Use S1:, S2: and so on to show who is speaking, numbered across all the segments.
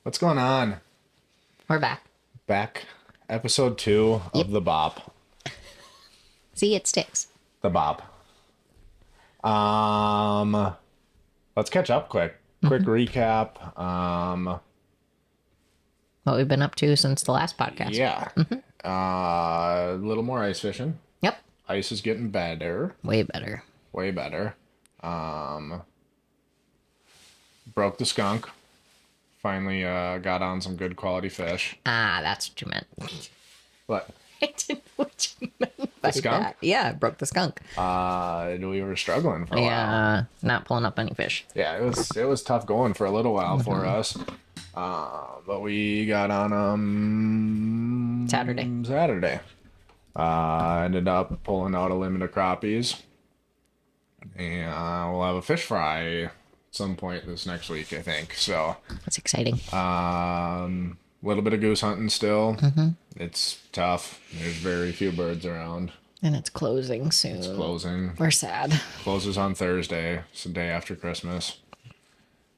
S1: What's going on?
S2: We're back.
S1: Back, episode 2
S2: Yep.
S1: of the Bop.
S2: See, it sticks.
S1: The Bop. Let's catch up quick. Quick recap.
S2: What we've been up to since the last podcast.
S1: Yeah. A little more ice fishing.
S2: Yep.
S1: Ice is getting better.
S2: Way better.
S1: Way better. Broke the skunk. Finally got on some good quality fish.
S2: Ah, that's what you meant.
S1: What?
S2: I didn't know what you meant by
S1: skunk?
S2: that. Yeah, broke the skunk.
S1: We were struggling for a while.
S2: Yeah, not pulling up any fish.
S1: Yeah, it was tough going for a little while for us. But we got on
S2: Saturday.
S1: Ended up pulling out a limit of crappies. And we'll have a fish fry at some point this next week, I think. So,
S2: That's exciting.
S1: a little bit of goose hunting still. It's tough. There's very few birds around.
S2: And it's closing soon.
S1: It's closing.
S2: We're sad.
S1: Closes on Thursday. It's the day after Christmas.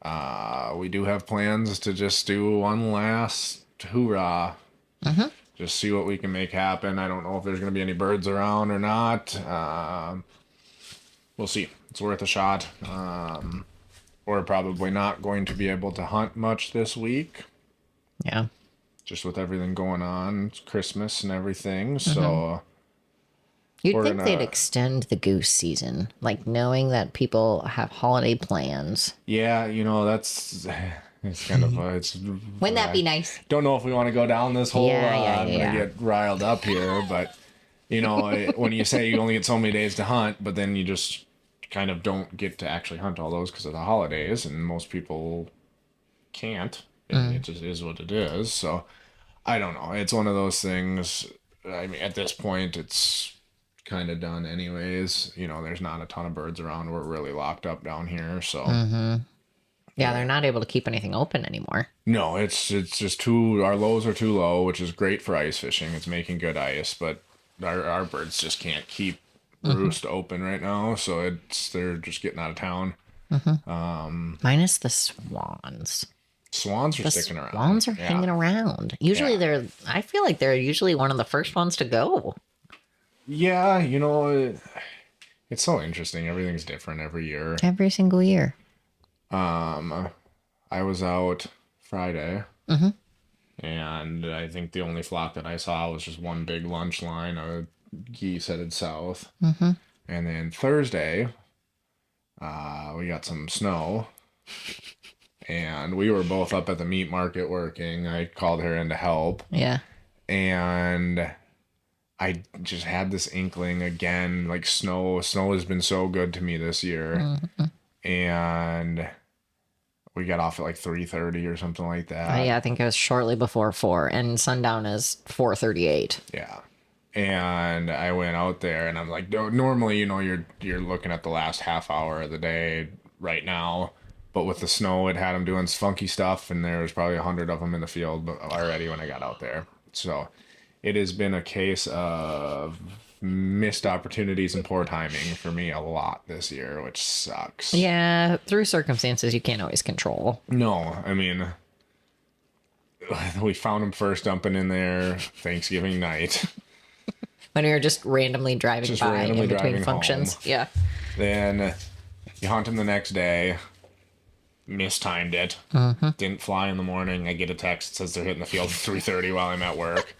S1: We do have plans to just do one last hoorah. Just see what we can make happen. I don't know if there's going to be any birds around or not. We'll see. It's worth a shot. We're probably not going to be able to hunt much this week.
S2: Yeah.
S1: Just with everything going on. It's Christmas and everything. So...
S2: You'd think they'd extend the goose season, like knowing that people have holiday plans.
S1: Yeah, it's kind of
S2: Wouldn't that be nice?
S1: Don't know if we want to go down this whole I'm
S2: Yeah.
S1: gonna get riled up here, but when you say you only get so many days to hunt, but then you just kind of don't get to actually hunt all those because of the holidays, and most people can't. It just is what it is. So I don't know. It's one of those things. I mean, at this point, it's kind of done anyways. There's not a ton of birds around. We're really locked up down here, so
S2: Yeah, they're not able to keep anything open anymore.
S1: no, it's just our lows are too low, which is great for ice fishing. It's making good ice, but our birds just can't keep roost open right now, so they're just getting out of town.
S2: Minus the swans.
S1: Swans are
S2: The
S1: sticking around.
S2: swans are
S1: Yeah.
S2: hanging around. Usually I feel like they're usually one of the first ones to go.
S1: Yeah, it's so interesting. Everything's different every year.
S2: Every single year.
S1: I was out Friday, and I think the only flock that I saw was just one big lunch line of geese headed south. And then Thursday, we got some snow, and we were both up at the meat market working. I called her in to help,
S2: Yeah.
S1: and I just had this inkling again, like snow has been so good to me this year. And we got off at like 3:30 or something like that.
S2: Yeah, I think it was shortly before 4, and sundown is 4:38.
S1: Yeah. And I went out there, and I'm like, normally, you're looking at the last half hour of the day right now. But with the snow, it had them doing funky stuff, and there was probably 100 of them in the field already when I got out there. So it has been a case of missed opportunities and poor timing for me a lot this year, which sucks.
S2: Yeah, through circumstances you can't always control.
S1: No, I mean, we found them first dumping in there Thanksgiving night.
S2: When you're just randomly driving by in between functions.
S1: Home.
S2: Yeah.
S1: Then you hunt them the next day. Mistimed it. Didn't fly in the morning. I get a text that says they're hitting the field at 3:30 while I'm at work.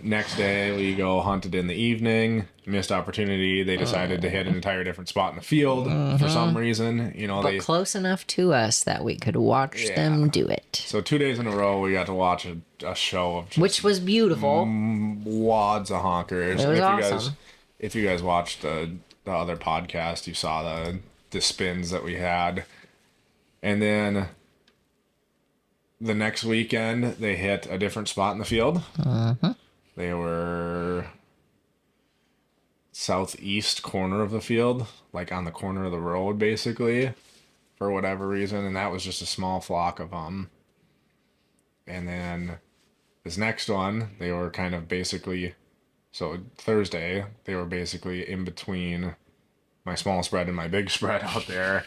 S1: Next day we go hunted in the evening. Missed opportunity. They decided to hit an entire different spot in the field for some reason.
S2: But close enough to us that we could watch them do it.
S1: So 2 days in a row we got to watch a show of just
S2: Which was beautiful.
S1: wads of honkers.
S2: It was awesome.
S1: If you guys watched the other podcast, you saw the spins that we had. And then the next weekend, they hit a different spot in the field. They were southeast corner of the field, like on the corner of the road, basically, for whatever reason. And that was just a small flock of them. And then this next one, they were kind of basically... So Thursday, they were basically in between my small spread and my big spread out there.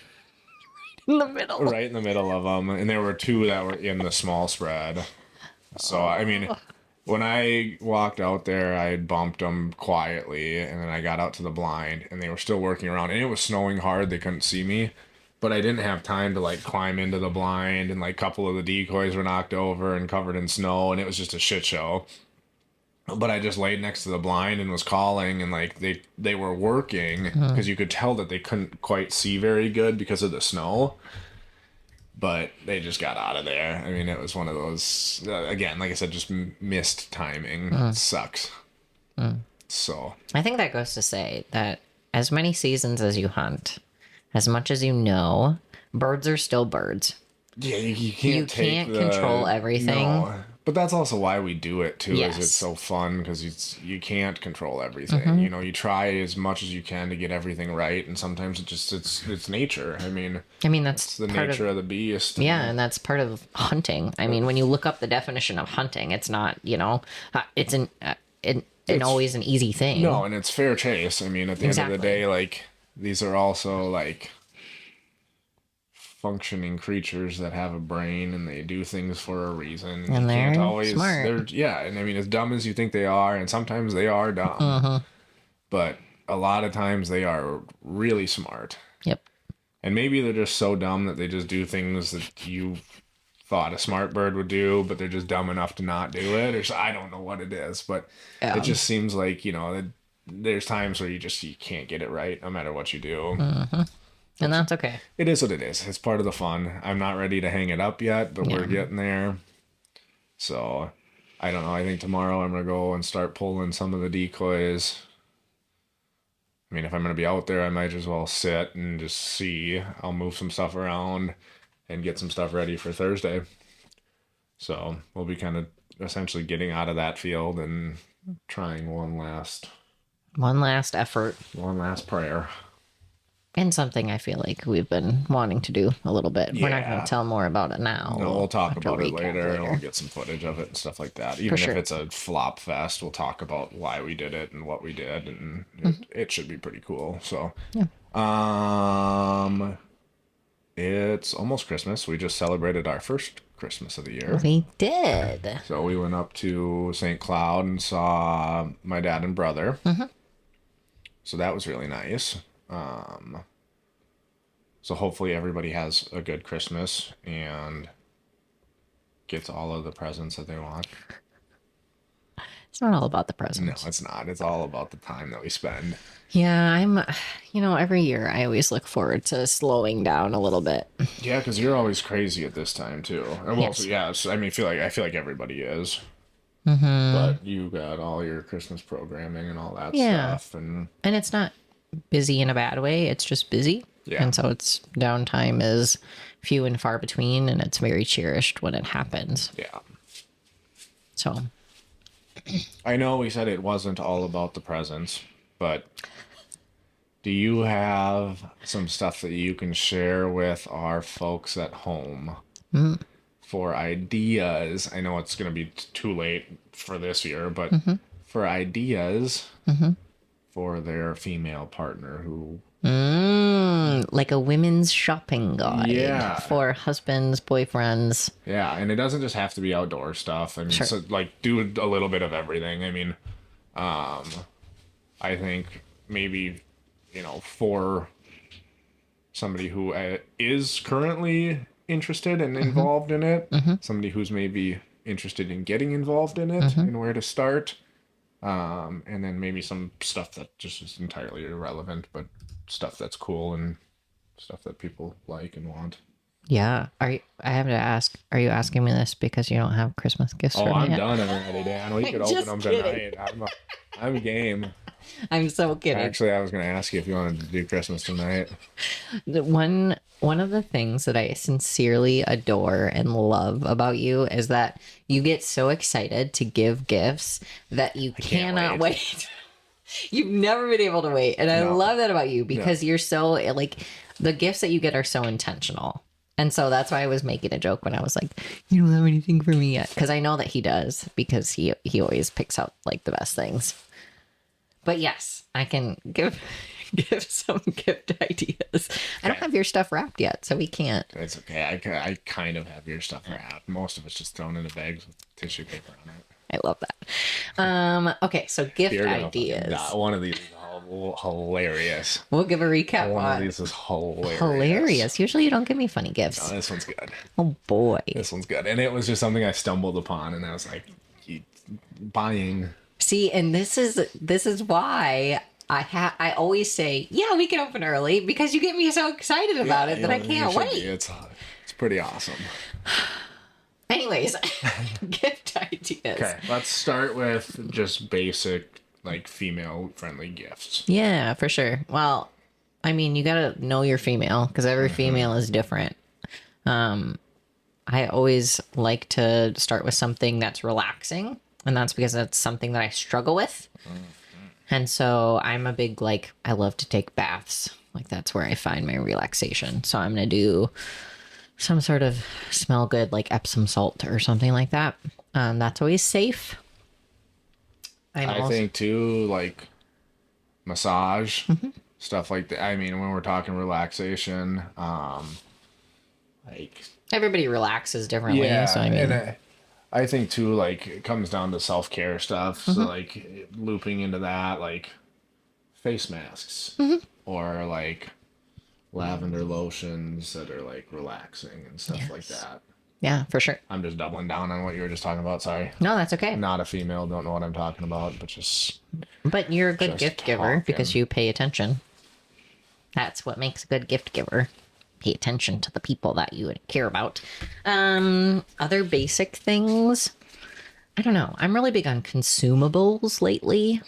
S2: in the middle.
S1: right in the middle of them, and there were two that were in the small spread. So I mean, when I walked out there, I bumped them quietly, and then I got out to the blind, and they were still working around, and it was snowing hard. They couldn't see me, but I didn't have time to like climb into the blind, and like a couple of the decoys were knocked over and covered in snow, and it was just a shit show. But I just laid next to the blind and was calling, and like they were working because you could tell that they couldn't quite see very good because of the snow. But they just got out of there. I mean, it was one of those again, like I said, just missed timing. It sucks. So
S2: I think that goes to say that as many seasons as you hunt, as much as you know, birds are still birds.
S1: yeah, you can't
S2: control everything.
S1: No. But that's also why we do it too.
S2: Yes.
S1: Is it's so fun because you can't control everything. You know, you try as much as you can to get everything right, and sometimes it's nature. I mean
S2: that's
S1: the
S2: part
S1: nature of the beast.
S2: Yeah, and that's part of hunting. I mean, when you look up the definition of hunting, it's not, it's always an easy thing.
S1: No, and it's fair chase. I mean, at the end of the day, like these are also like functioning creatures that have a brain and they do things for a reason.
S2: And they're smart.
S1: And I mean, as dumb as you think they are, and sometimes they are dumb, but a lot of times they are really smart.
S2: Yep.
S1: And maybe they're just so dumb that they just do things that you thought a smart bird would do, but they're just dumb enough to not do it. Or I don't know what it is, but it just seems like, there's times where you can't get it right no matter what you do.
S2: And that's okay.
S1: It is what it is. It's part of the fun. I'm not ready to hang it up yet, but we're getting there. So, I don't know. I think tomorrow I'm going to go and start pulling some of the decoys. I mean, if I'm going to be out there, I might as well sit and just see. I'll move some stuff around and get some stuff ready for Thursday. So, we'll be kind of essentially getting out of that field and trying one last
S2: effort.
S1: One last prayer.
S2: And something I feel like we've been wanting to do a little bit. Yeah. We're not going to tell more about it now.
S1: No, we'll talk about it later, and we'll get some footage of it and stuff like that. Even if it's a flop fest, we'll talk about why we did it and what we did, and it should be pretty cool. So, it's almost Christmas. We just celebrated our first Christmas of the year.
S2: We did.
S1: So we went up to St. Cloud and saw my dad and brother. So that was really nice. So hopefully everybody has a good Christmas and gets all of the presents that they want.
S2: It's not all about the presents.
S1: No, it's not. It's all about the time that we spend.
S2: Yeah, every year I always look forward to slowing down a little bit.
S1: Yeah, because you're always crazy at this time too. And yes. I mean, I feel like everybody is. But you got all your Christmas programming and all that stuff, and
S2: it's not busy in a bad way. It's just busy. Yeah. And so it's downtime is few and far between, and it's very cherished when it happens.
S1: Yeah.
S2: So
S1: I know we said it wasn't all about the presents, but do you have some stuff that you can share with our folks at home for ideas? I know it's going to be too late for this year, but for ideas for their female partner who...
S2: like a women's shopping guide for husbands, boyfriends.
S1: Yeah, and it doesn't just have to be outdoor stuff. I mean, so like do a little bit of everything. I mean, I think maybe, for somebody who is currently interested and involved in it, somebody who's maybe interested in getting involved in it and where to start, and then maybe some stuff that just is entirely irrelevant, but stuff that's cool and stuff that people like and want.
S2: Yeah. I have to ask, are you asking me this because you don't have Christmas gifts for me
S1: I'm
S2: yet?
S1: done already, Dan. We could open them tonight. I'm game.
S2: I'm so kidding.
S1: Actually, I was going to ask you if you wanted to do Christmas tonight.
S2: One of the things that I sincerely adore and love about you is that you get so excited to give gifts that you cannot wait. You've never been able to wait. And I love that about you because you're so, like, the gifts that you get are so intentional. And so that's why I was making a joke when I was like, you don't have anything for me yet. Because I know that he does, because he always picks out, like, the best things. But yes, I can give give some gift ideas. I don't
S1: Okay.
S2: have your stuff wrapped yet, so we can't.
S1: It's okay. I kind of have your stuff wrapped. Most of it's just thrown into bags with tissue paper on it.
S2: I love that. Okay, so gift
S1: You're gonna fucking
S2: ideas.
S1: die. One of these is hilarious.
S2: We'll give a recap
S1: One of
S2: on.
S1: these is hilarious.
S2: Hilarious. Usually you don't give me funny
S1: No,
S2: gifts.
S1: this one's good.
S2: Oh boy.
S1: This one's good. And it was just something I stumbled upon, and I was like, buying.
S2: See, and this is why I always say, yeah, we can open early because you get me so excited about it that I can't wait.
S1: It's pretty awesome.
S2: Anyways, gift ideas.
S1: Okay, let's start with just basic, like, female-friendly gifts.
S2: Yeah, for sure. Well, I mean, you gotta know your female because every female is different. I always like to start with something that's relaxing, and that's because that's something that I struggle with. And so I'm a big, like, I love to take baths. Like, that's where I find my relaxation. So I'm gonna do some sort of smell good, like Epsom salt or something like that. That's always safe.
S1: I think, too, like, massage, stuff like that. I mean, when we're talking relaxation, like...
S2: Everybody relaxes differently.
S1: Yeah,
S2: So I mean,
S1: and I think too, like, it comes down to self-care stuff. So like looping into that, like face masks or like lavender lotions that are like relaxing and stuff like that.
S2: yeah, for sure.
S1: I'm just doubling down on what you were just talking about. Sorry.
S2: No, that's okay.
S1: Not a female, don't know what I'm talking about, but just
S2: But you're a good
S1: Just
S2: gift giver because
S1: talking.
S2: you pay attention. That's what makes a good gift giver. Pay attention to the people that you care about. Other basic things. I don't know. I'm really big on consumables lately.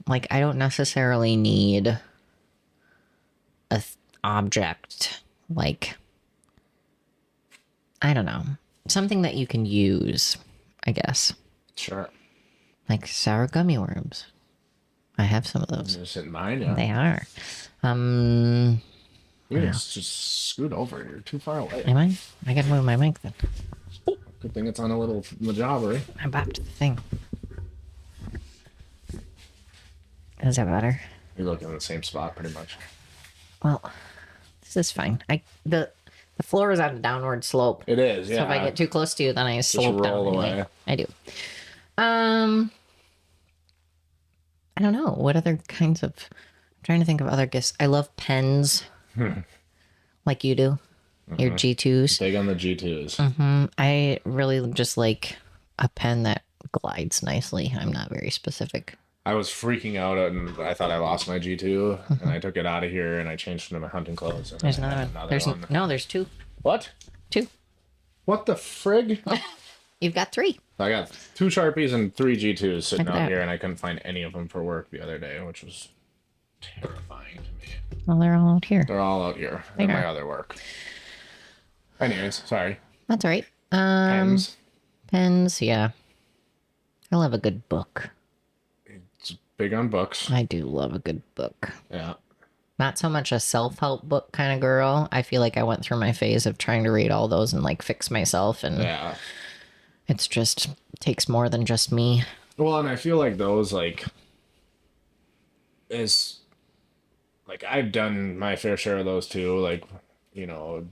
S2: Like, I don't necessarily need a object. Like, I don't know. Something that you can use, I guess.
S1: sure.
S2: Like sour gummy worms. I have some of those.
S1: Just in mind, yeah.
S2: They are.
S1: You just scoot over. You're too far away.
S2: Am I? I gotta move my mic then.
S1: Good thing it's on a little Majabri.
S2: I bopped the thing. Is that better?
S1: You're looking in the same spot pretty much.
S2: Well, this is fine. The floor is on a downward slope.
S1: It is, yeah.
S2: So if I get too close to you, then I slope down.
S1: roll
S2: Anyway.
S1: away.
S2: I do. I don't know. What other kinds of... I'm trying to think of other gifts. I love pens. Like you do. Your G2s.
S1: Big on the G2s.
S2: I really just like a pen that glides nicely. I'm not very specific.
S1: I was freaking out and I thought I lost my G2 and I took it out of here and I changed it to my hunting clothes. And
S2: There's
S1: I had
S2: another one. There's two.
S1: What?
S2: Two.
S1: What the frig?
S2: You've got three.
S1: I got 2 Sharpies and 3 G2s sitting
S2: Look at
S1: out
S2: that.
S1: here and I couldn't find any of them for work the other day, which was terrifying to me.
S2: Well, they're all out here.
S1: They're all out here at my other work. Anyways, sorry.
S2: That's all right.
S1: Pens.
S2: Pens, yeah. I love a good book.
S1: It's big on books.
S2: I do love a good book.
S1: Yeah.
S2: Not so much a self-help book kind of girl. I feel like I went through my phase of trying to read all those and like fix myself, and
S1: Yeah.
S2: it's just takes more than just me.
S1: Well, and I feel like those, like, is, like, I've done my fair share of those too. Like, you know,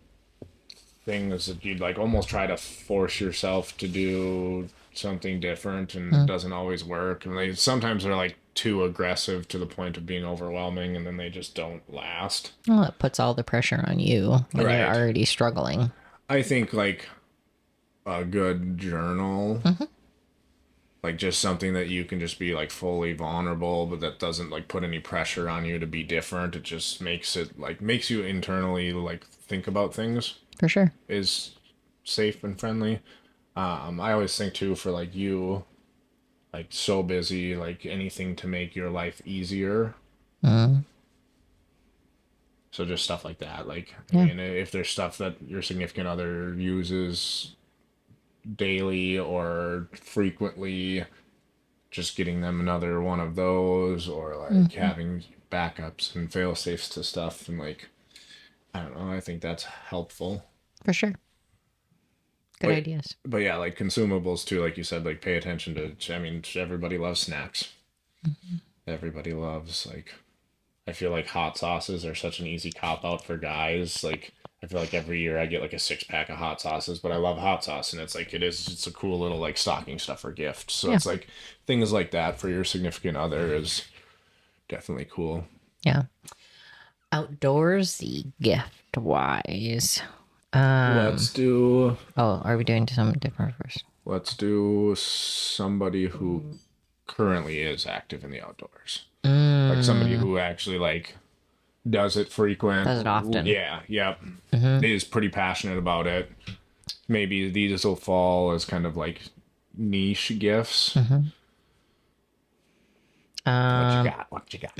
S1: things that you'd, like, almost try to force yourself to do something different and it doesn't always work. And they sometimes they're, like, too aggressive to the point of being overwhelming and then they just don't last.
S2: Well, it puts all the pressure on you when
S1: Right.
S2: you're already struggling.
S1: I think, like, a good journal, like just something that you can just be like fully vulnerable, but that doesn't like put any pressure on you to be different. It just makes it like makes you internally like think about things
S2: For sure.
S1: is safe and friendly. I always think too for like you, like so busy, like anything to make your life easier. So just stuff like that. Like, I mean, if there's stuff that your significant other uses daily or frequently, just getting them another one of those, or like having backups and fail safes to stuff, and like, I don't know, I think that's helpful.
S2: For sure. Good
S1: Wait.
S2: ideas.
S1: But yeah, like consumables too, like you said, like pay attention to, I mean, everybody loves snacks. Everybody loves like I feel like hot sauces are such an easy cop out for guys. Like I feel like every year I get like a 6 pack of hot sauces, but I love hot sauce and it's like it's a cool little like stocking stuffer gift. So
S2: Yeah.
S1: it's like things like that for your significant other is definitely cool.
S2: Yeah. Outdoorsy gift wise.
S1: Let's do
S2: Oh, are we doing something different first?
S1: let's do somebody who currently is active in the outdoors. Like somebody
S2: Mm,
S1: who actually like does it frequent.
S2: does it often.
S1: Yeah, yep.
S2: Mm-hmm.
S1: Is pretty passionate about it. Maybe these will fall as kind of like niche gifts.
S2: Mm-hmm.
S1: What you got? What you got?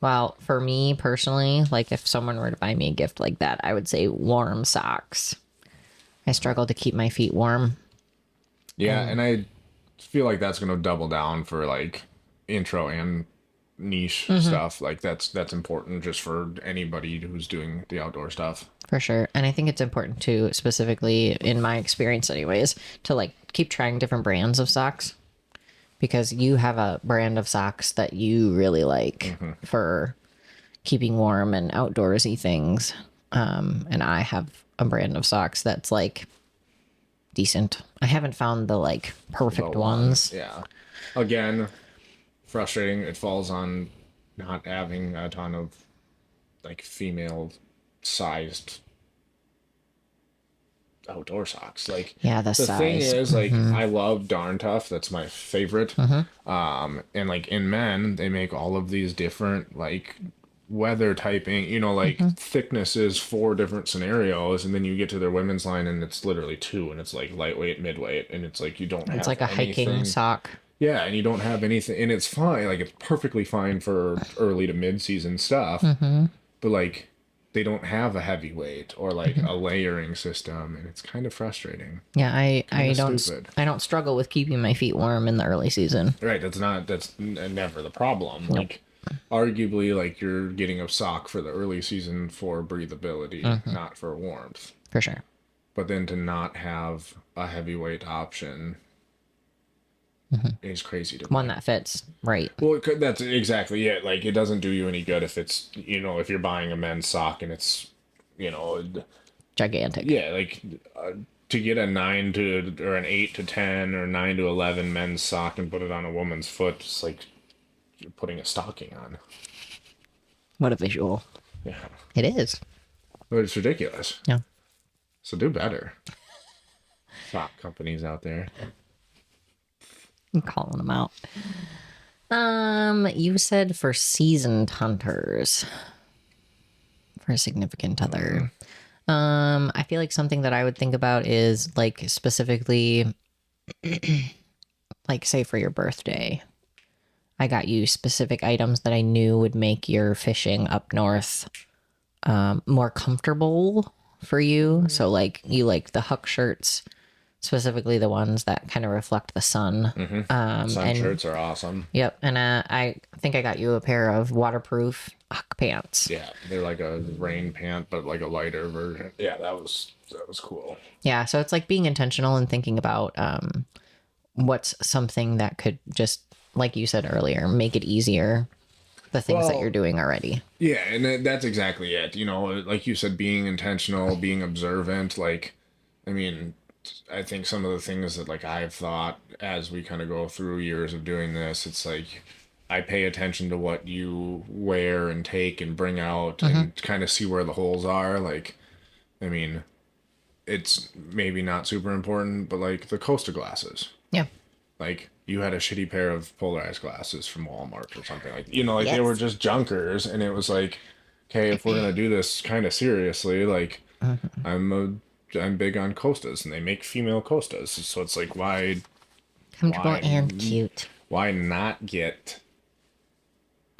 S2: Well, for me personally, like if someone were to buy me a gift like that, I would say warm socks. I struggle to keep my feet warm.
S1: Yeah, and I feel like that's gonna double down for like intro and niche
S2: Mm-hmm.
S1: stuff. Like that's important just for anybody who's doing the outdoor stuff.
S2: For sure. And I think it's important to, specifically in my experience anyways, to like keep trying different brands of socks, because you have a brand of socks that you really like for keeping warm and outdoorsy things. And I have a brand of socks that's like decent. I haven't found the like perfect
S1: The one,
S2: ones.
S1: yeah. Again, frustrating. It falls on not having a ton of like female sized outdoor socks. Like
S2: Yeah, the
S1: the thing
S2: size.
S1: is, like I love Darn Tough. That's my favorite. And like in men, they make all of these different like weather typing. You know, like thickness is 4 different scenarios, and then you get to their women's line, and it's literally 2, and it's like lightweight, midweight, and it's like you don't
S2: It's
S1: have
S2: like a hiking
S1: anything.
S2: sock.
S1: Yeah, and you don't have anything, and it's fine. Like it's perfectly fine for early to mid season stuff, but like they don't have a heavyweight or like a layering system, and it's kind of frustrating.
S2: Yeah,
S1: Kind
S2: I
S1: of
S2: don't
S1: stupid.
S2: I don't struggle with keeping my feet warm in the early season.
S1: Right, never the problem. Like arguably like you're getting a sock for the early season for breathability, not for warmth.
S2: For sure.
S1: But then to not have a heavyweight option is crazy to
S2: One
S1: me.
S2: that fits right.
S1: Well, that's exactly it. Like, it doesn't do you any good if it's, if you're buying a men's sock and it's, you know,
S2: Gigantic.
S1: yeah, like to get a 9 to, or an 8 to 10 or 9 to 11 men's sock and put it on a woman's foot, it's like you're putting a stocking on.
S2: What a visual.
S1: Yeah.
S2: It is.
S1: But it's ridiculous.
S2: Yeah.
S1: So do better. Sock companies out there.
S2: I'm calling them out. You said for seasoned hunters, for a significant other. I feel like something that I would think about is like specifically, like say for your birthday, I got you specific items that I knew would make your fishing up north more comfortable for you. So like you like the Huck shirts, specifically the ones that kind of reflect the sun.
S1: Sun
S2: And
S1: shirts are awesome.
S2: yep, and I think I got you a pair of waterproof Huck pants.
S1: Yeah, they're like a rain pant, but like a lighter version. Yeah, that was cool.
S2: Yeah, so it's like being intentional and thinking about what's something that could just, like you said earlier, make it easier. The things that
S1: Well,
S2: you're doing already.
S1: Yeah, and that's exactly it. Like you said, being intentional, being observant. Like, I mean, I think some of the things that like I've thought as we kind of go through years of doing this, it's like I pay attention to what you wear and take and bring out and kind of see where the holes are. Like, I mean, it's maybe not super important, but like the Costa glasses.
S2: Yeah.
S1: Like you had a shitty pair of polarized glasses from Walmart or something like they were
S2: Yes.
S1: just junkers, and it was like, okay, if we're gonna do this kind of seriously, like I'm big on Costas, and they make female Costas, so it's like
S2: Comfortable
S1: why
S2: and cute.
S1: why not get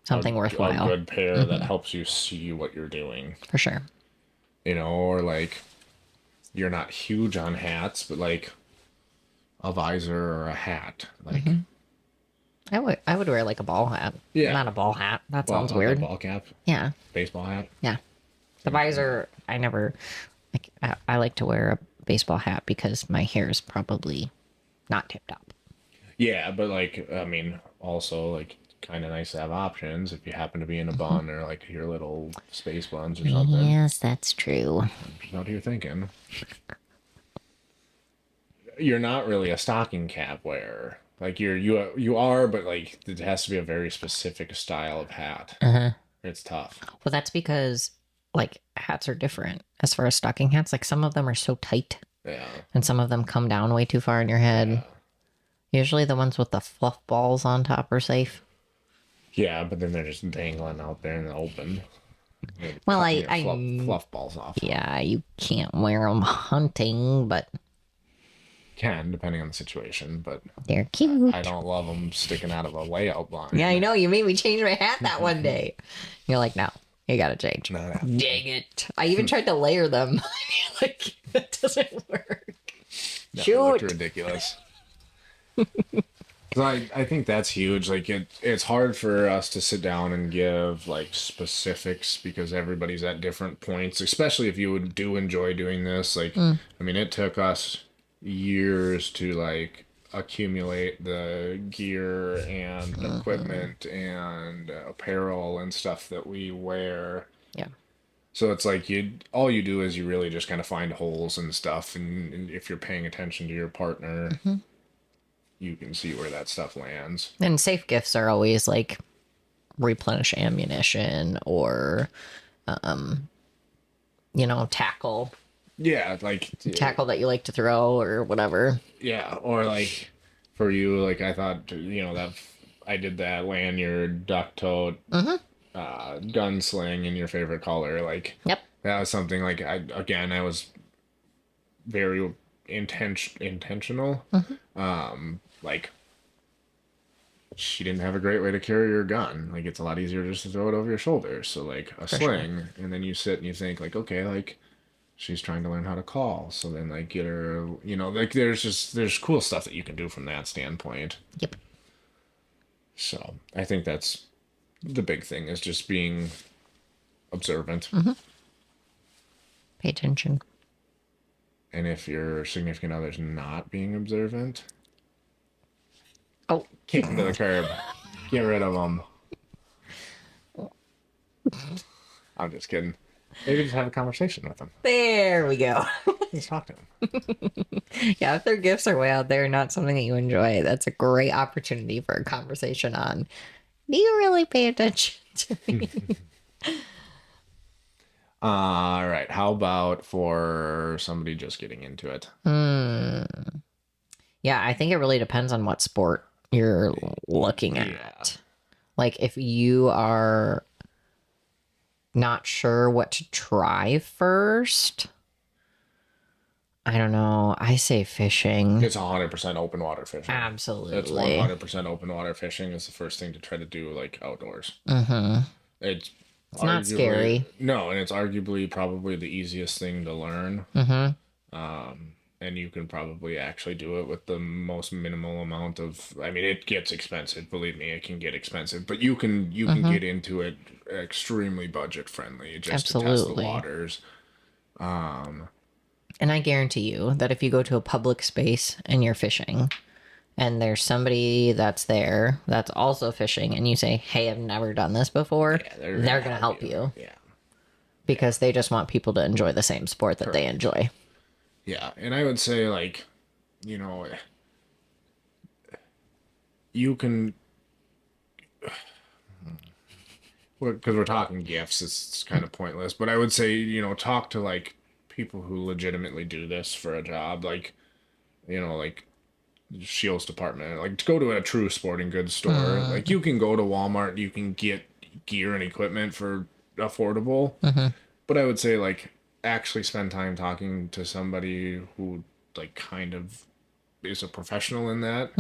S2: Something
S1: a
S2: worthwhile.
S1: good pair that helps you see what you're doing,
S2: For sure.
S1: or like you're not huge on hats, but like a visor or a hat, like.
S2: I would wear like a ball hat.
S1: Yeah.
S2: Not a ball hat. That
S1: Well,
S2: sounds
S1: like
S2: weird.
S1: a ball cap,
S2: Yeah.
S1: baseball hat.
S2: Yeah. The visor, I never like I like to wear a baseball hat because my hair is probably not tipped up.
S1: Yeah, but like I mean, also like kind of nice to have options if you happen to be in a bun or like your little space buns or something.
S2: Yes, that's true.
S1: Just what you're thinking. You're not really a stocking cap wearer. Like you are, but like it has to be a very specific style of hat.
S2: Uh-huh.
S1: It's tough.
S2: Well, that's because like hats are different as far as stocking hats. Like some of them are so tight
S1: Yeah.
S2: and some of them come down way too far in your head.
S1: Yeah.
S2: Usually the ones with the fluff balls on top are safe.
S1: Yeah, but then they're just dangling out there in the open. You're
S2: Well,
S1: cutting your fluff balls off.
S2: yeah, you can't wear them hunting, but
S1: Can, depending on the situation, but
S2: they're cute.
S1: I don't love them sticking out of a layout line.
S2: Yeah, I know. You made me change my hat that one day. You're like, no, you gotta change.
S1: Not happening.
S2: Dang it. I even tried to layer them. Like, that doesn't work.
S1: That
S2: Shoot.
S1: looked ridiculous. So I think that's huge. Like it's hard for us to sit down and give like specifics because everybody's at different points, especially if you would do enjoy doing this. Like I mean it took us years to like accumulate the gear and equipment and apparel and stuff that we wear.
S2: Yeah.
S1: So it's like all you do is you really just kind of find holes and stuff and if you're paying attention to your partner you can see where that stuff lands.
S2: And safe gifts are always like replenish ammunition or, tackle.
S1: Yeah, like
S2: Tackle that you like to throw or whatever.
S1: yeah, or like for you, like I thought, that I did that lanyard, duck tote, gunsling in your favorite color. Like
S2: Yep.
S1: that was something like I was very intentional. Like she didn't have a great way to carry your gun. Like it's a lot easier just to throw it over your shoulders. So like a sling, and then you sit and you think like, okay, like she's trying to learn how to call. So then like get her, like there's cool stuff that you can do from that standpoint.
S2: Yep.
S1: So I think that's the big thing is just being observant.
S2: Pay attention.
S1: And if your significant other's not being observant,
S2: Oh,
S1: kick them to the curb. Get rid of them. I'm just kidding. Maybe just have a conversation with them.
S2: there we go.
S1: Just talk to them.
S2: Yeah, if their gifts are way out there, not something that you enjoy, that's a great opportunity for a conversation on. Do you really pay attention to me?
S1: All right. How about for somebody just getting into it?
S2: Yeah, I think it really depends on what sport you're looking at.
S1: Yeah.
S2: Like if you are not sure what to try first, I don't know. I say fishing.
S1: It's 100% open water fishing.
S2: Absolutely.
S1: It's 100% open water fishing is the first thing to try to do like outdoors. It's
S2: not scary.
S1: No, and it's arguably probably the easiest thing to learn. And you can probably actually do it with the most minimal amount of. I mean, it gets expensive. Believe me, it can get expensive. But you can get into it extremely budget friendly just to test the waters.
S2: And I guarantee you that if you go to a public space and you're fishing and there's somebody that's there that's also fishing and you say, hey, I've never done this before, they're going to help you.
S1: Yeah.
S2: Because they just want people to enjoy the same sport that they enjoy.
S1: Yeah. And I would say, like, you can. Because we're talking gifts, it's kind of pointless. But I would say, talk to, like, people who legitimately do this for a job. Like, like Shields department, like to go to a true sporting goods store. Like you can go to Walmart, you can get gear and equipment for affordable. But I would say like actually spend time talking to somebody who like kind of is a professional in that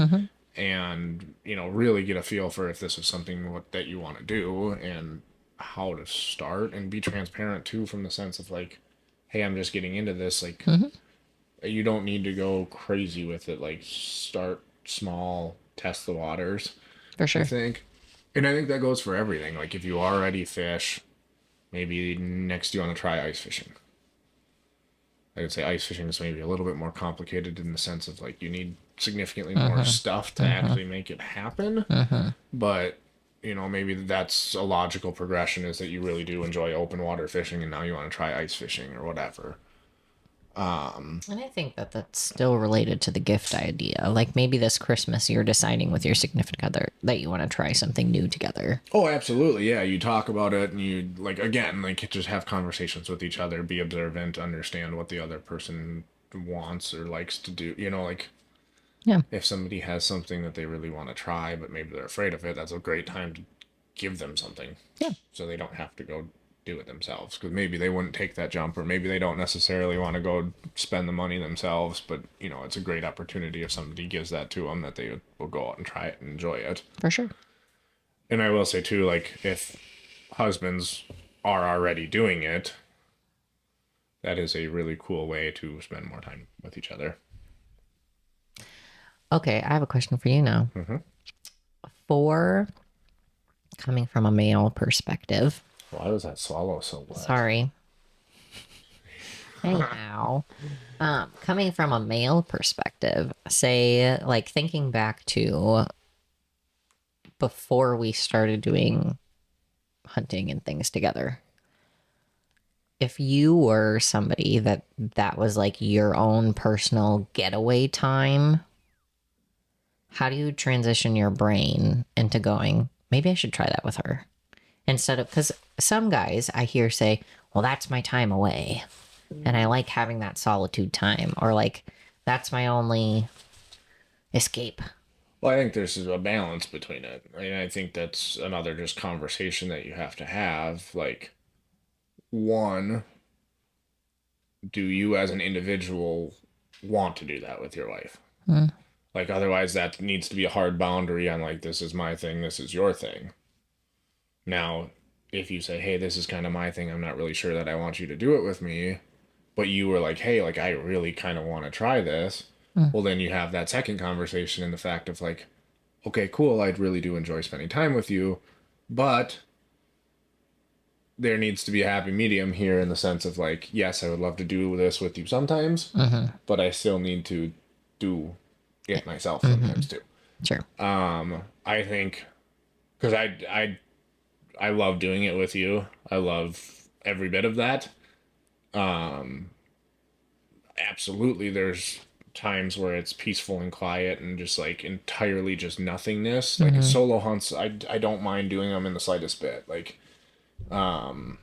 S1: and really get a feel for if this is something that you want to do and how to start and be transparent too from the sense of like, hey, I'm just getting into this, like you don't need to go crazy with it. Like start small, test the waters.
S2: For sure.
S1: I think. And I think that goes for everything. Like if you already fish, maybe next you want to try ice fishing. I would say ice fishing is maybe a little bit more complicated in the sense of like you need significantly more stuff to actually make it happen. But maybe that's a logical progression, is that you really do enjoy open water fishing and now you want to try ice fishing or whatever.
S2: And I think that that's still related to the gift idea. Like maybe this Christmas you're deciding with your significant other that you want to try something new together.
S1: Oh, absolutely. Yeah. You talk about it and you, like, again, like, just have conversations with each other, be observant, understand what the other person wants or likes to do. Like,
S2: Yeah,
S1: if somebody has something that they really want to try, but maybe they're afraid of it, that's a great time to give them something
S2: yeah,
S1: so they don't have to go do it themselves. Because maybe they wouldn't take that jump, or maybe they don't necessarily want to go spend the money themselves, but, it's a great opportunity if somebody gives that to them, that they will go out and try it and enjoy it.
S2: for sure.
S1: And I will say too, like, if husbands are already doing it, that is a really cool way to spend more time with each other.
S2: Okay, I have a question for you now. For coming from a male perspective,
S1: Why does that swallow so wet?
S2: sorry. Anyhow, coming from a male perspective, say, like thinking back to before we started doing hunting and things together, if you were somebody that was like your own personal getaway time, how do you transition your brain into going, maybe I should try that with her? Instead of, because some guys I hear say, well, that's my time away. And I like having that solitude time, or like, that's my only escape.
S1: Well, I think there's a balance between it. I think that's another just conversation that you have to have. Like, one, do you as an individual want to do that with your wife? Like, otherwise, that needs to be a hard boundary on, like, this is my thing, this is your thing. Now, if you say, hey, this is kind of my thing, I'm not really sure that I want you to do it with me, but you were like, hey, like, I really kind of want to try this, well, then you have that second conversation in the fact of, like, okay, cool, I really do enjoy spending time with you, but there needs to be a happy medium here in the sense of, like, yes, I would love to do this with you sometimes, but I still need to do it myself sometimes too.
S2: Sure.
S1: I think because I love doing it with you. I love every bit of that. Absolutely, there's times where it's peaceful and quiet and just like entirely just nothingness. Like solo hunts, I don't mind doing them in the slightest bit. Like, you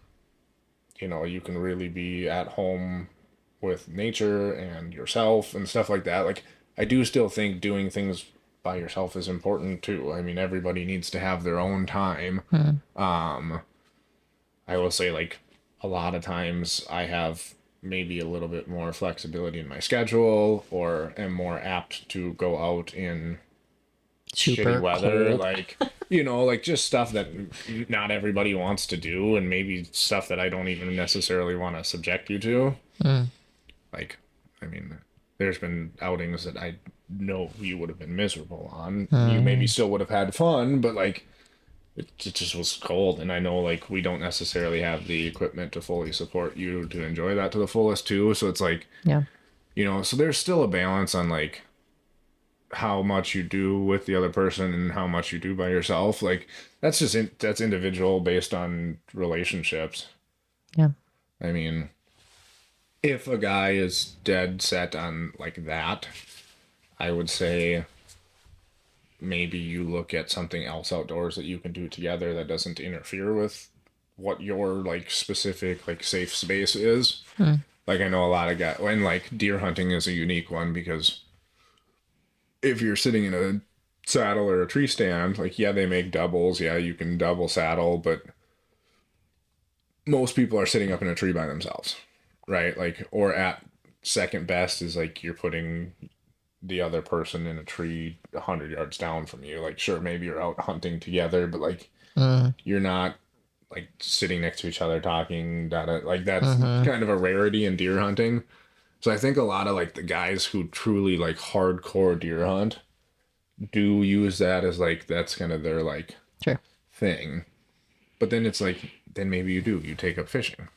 S1: can really be at home with nature and yourself and stuff like that. Like, I do still think doing things by yourself is important too. I mean, everybody needs to have their own time. I will say, like, a lot of times I have maybe a little bit more flexibility in my schedule, or am more apt to go out in
S2: Super
S1: shitty weather,
S2: cold.
S1: like, like, just stuff that not everybody wants to do, and maybe stuff that I don't even necessarily want to subject you to. Like, I mean, there's been outings that I know you would have been miserable on. You maybe still would have had fun, but like, it just was cold, and I know, like, we don't necessarily have the equipment to fully support you to enjoy that to the fullest too. So it's like,
S2: Yeah.
S1: so there's still a balance on, like, how much you do with the other person and how much you do by yourself. Like, that's individual based on relationships.
S2: Yeah.
S1: I mean, if a guy is dead set on, like, that, I would say maybe you look at something else outdoors that you can do together that doesn't interfere with what your, like, specific, like, safe space is. Like, I know a lot of guys, and like deer hunting is a unique one, because if you're sitting in a saddle or a tree stand, like, yeah, they make doubles, yeah, you can double saddle, but most people are sitting up in a tree by themselves, right? Like, or at second best is like you're putting the other person in a tree 100 yards down from you. Like, sure, maybe you're out hunting together, but like, you're not like sitting next to each other talking. Like, that's kind of a rarity in deer hunting. So I think a lot of, like, the guys who truly, like, hardcore deer hunt do use that as, like, that's kind of their, like,
S2: Sure.
S1: thing. But then it's like, then maybe you take up fishing.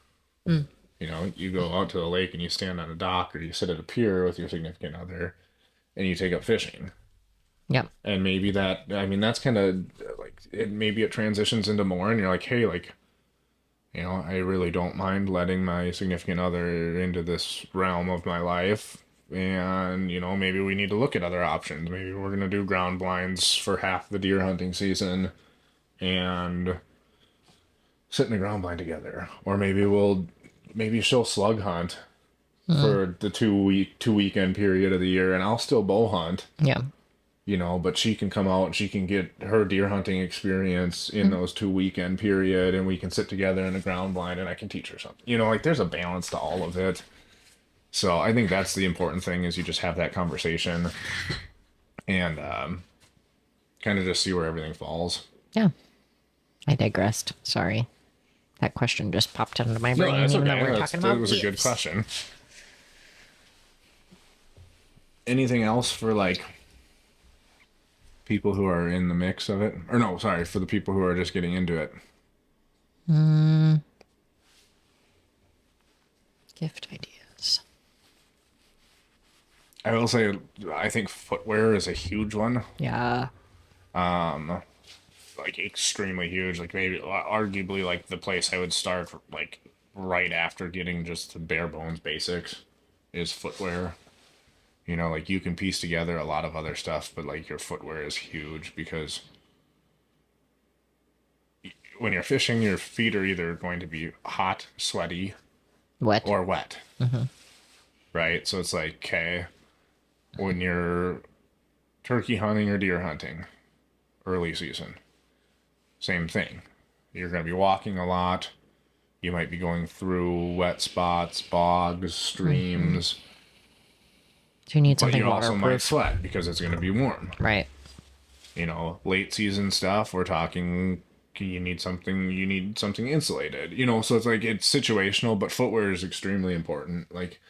S1: You go out to the lake and you stand on a dock, or you sit at a pier with your significant other and you take up fishing.
S2: Yeah.
S1: And maybe that, I mean, that's kind of like maybe it transitions into more, and you're like, hey, like, I really don't mind letting my significant other into this realm of my life. And, maybe we need to look at other options. Maybe we're going to do ground blinds for half the deer hunting season and sit in a ground blind together. Or maybe she'll slug hunt for the two weekend period of the year, and I'll still bow hunt.
S2: Yeah.
S1: But she can come out and she can get her deer hunting experience in those 2 weekend period, and we can sit together in a ground blind and I can teach her something. Like there's a balance to all of it. So I think that's the important thing, is you just have that conversation and kind of just see where everything falls.
S2: Yeah. I digressed. Sorry. That question just popped into my brain.
S1: No, that's
S2: even
S1: okay.
S2: though we're talking about
S1: That was a good
S2: gifts.
S1: question. Anything else for like people who are in the mix of it? Or no, sorry, for the people who are just getting into it.
S2: Gift ideas.
S1: I will say, I think footwear is a huge one.
S2: Yeah.
S1: Like extremely huge. Like maybe, arguably, like the place I would start, like right after getting just the bare bones basics, is footwear. Like you can piece together a lot of other stuff, but like your footwear is huge, because when you're fishing, your feet are either going to be hot, sweaty,
S2: Wet.
S1: or wet. Right? So it's like, okay, when you're turkey hunting or deer hunting, early season, same thing. You're going to be walking a lot. You might be going through wet spots, bogs, streams.
S2: So you need
S1: But
S2: something
S1: you also might
S2: waterproof.
S1: sweat because it's going to be warm.
S2: Right.
S1: Late season stuff, we're talking you need something insulated. So it's like it's situational, but footwear is extremely important. Like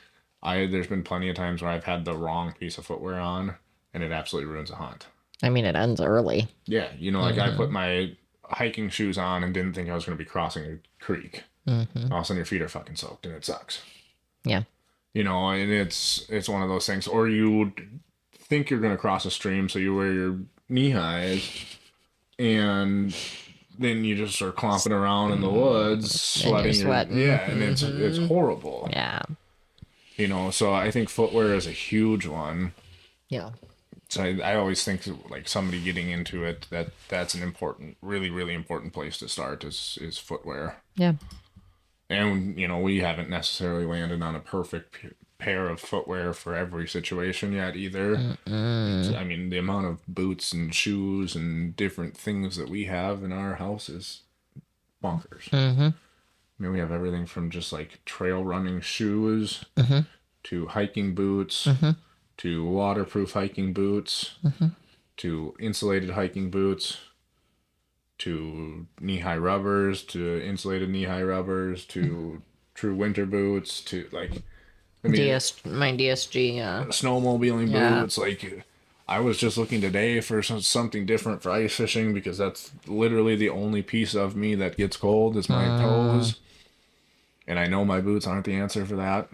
S1: there's been plenty of times where I've had the wrong piece of footwear on and it absolutely ruins a hunt.
S2: I mean, it ends early.
S1: Yeah, like I put my hiking shoes on and didn't think I was going to be crossing a creek. All of a sudden your feet are fucking soaked and it sucks.
S2: Yeah.
S1: And it's one of those things. Or you think you're going to cross a stream, so you wear your knee highs, and then you just start clomping around in the woods, sweating. And it's horrible.
S2: Yeah.
S1: So I think footwear is a huge one.
S2: Yeah.
S1: So I always think like somebody getting into it, that's an important, really, really important place to start is footwear.
S2: Yeah.
S1: And, we haven't necessarily landed on a perfect pair of footwear for every situation yet either. I mean, the amount of boots and shoes and different things that we have in our house is bonkers. I mean, we have everything from just like trail running shoes to hiking boots to waterproof hiking boots to insulated hiking boots to knee-high rubbers, to insulated knee-high rubbers, to true winter boots, to like, I mean,
S2: my DSG,
S1: snowmobiling
S2: Yeah.
S1: boots. Like, I was just looking today for something different for ice fishing, because that's literally the only piece of me that gets cold is my toes, and I know my boots aren't the answer for that.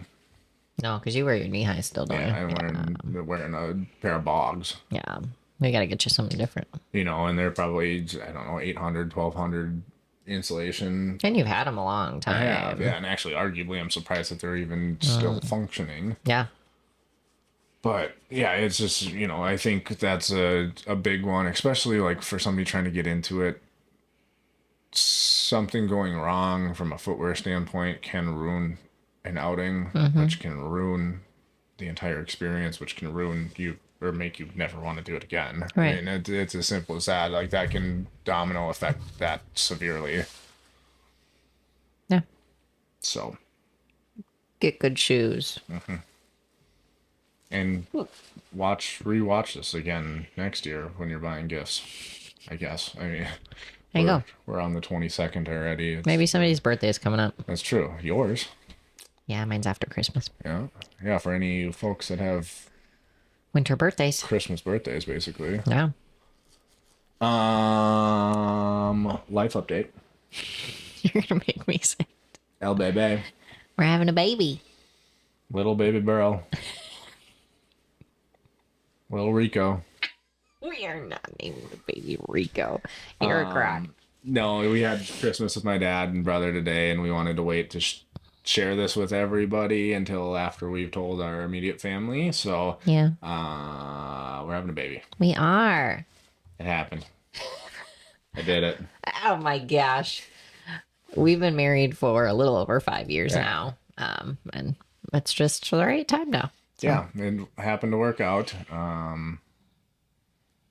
S2: No, because you wear your knee high still, don't
S1: Yeah,
S2: you?
S1: I'm wearing a pair of bogs.
S2: Yeah. We got to get you something different.
S1: And they're probably, I don't know, 800, 1200 insulation.
S2: And you've had them a long time.
S1: I have, yeah, and actually, arguably, I'm surprised that they're even still functioning.
S2: Yeah.
S1: But yeah, it's just, I think that's a big one, especially like for somebody trying to get into it. Something going wrong from a footwear standpoint can ruin an outing, which can ruin the entire experience, which can ruin you or make you never want to do it again.
S2: Right.
S1: I mean, it's as simple as that. Like, that can domino affect that severely.
S2: Yeah.
S1: So.
S2: Get good shoes.
S1: And rewatch this again next year when you're buying gifts, I guess. I mean,
S2: There you go.
S1: We're on the 22nd already.
S2: Maybe somebody's birthday is coming up.
S1: That's true. Yours.
S2: Yeah, mine's after Christmas.
S1: Yeah. Yeah, for any folks that have
S2: Winter birthdays.
S1: Christmas birthdays, basically.
S2: Yeah.
S1: Life update.
S2: You're going to make me say
S1: El Bebe.
S2: we're having a baby.
S1: Little baby Burrow. Little Rico.
S2: We are not naming the baby Rico. You're a crock.
S1: No, we had Christmas with my dad and brother today, and we wanted to wait to share this with everybody until after we've told our immediate family. So,
S2: Yeah,
S1: we're having a baby.
S2: we are.
S1: It happened. I did it.
S2: Oh my gosh. We've been married for a little over 5 years now. And it's just the right time now. So.
S1: Yeah, it happened to work out.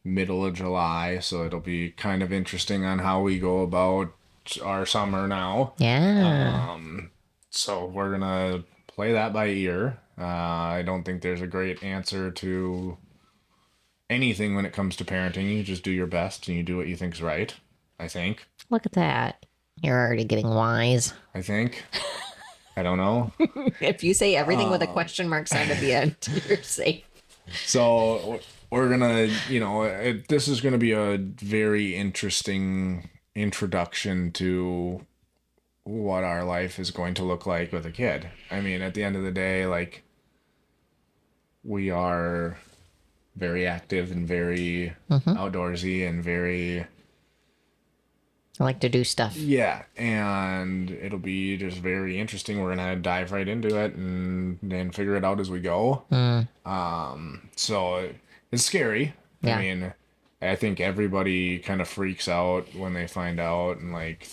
S1: Middle of July, so it'll be kind of interesting on how we go about our summer now.
S2: Yeah.
S1: So we're gonna play that by ear. I don't think there's a great answer to anything when it comes to parenting. You just do your best and you do what you think's right. I think.
S2: Look at that. You're already getting wise.
S1: I think. I don't know.
S2: If you say everything with a question mark sign at the end, you're safe.
S1: So we're gonna, this is gonna be a very interesting introduction to what our life is going to look like with a kid. I mean, at the end of the day, like, we are very active and very outdoorsy and very...
S2: I like to do stuff.
S1: Yeah, and it'll be just very interesting. We're gonna dive right into it and then figure it out as we go. So it's scary.
S2: Yeah.
S1: I mean, I think everybody kind of freaks out when they find out and like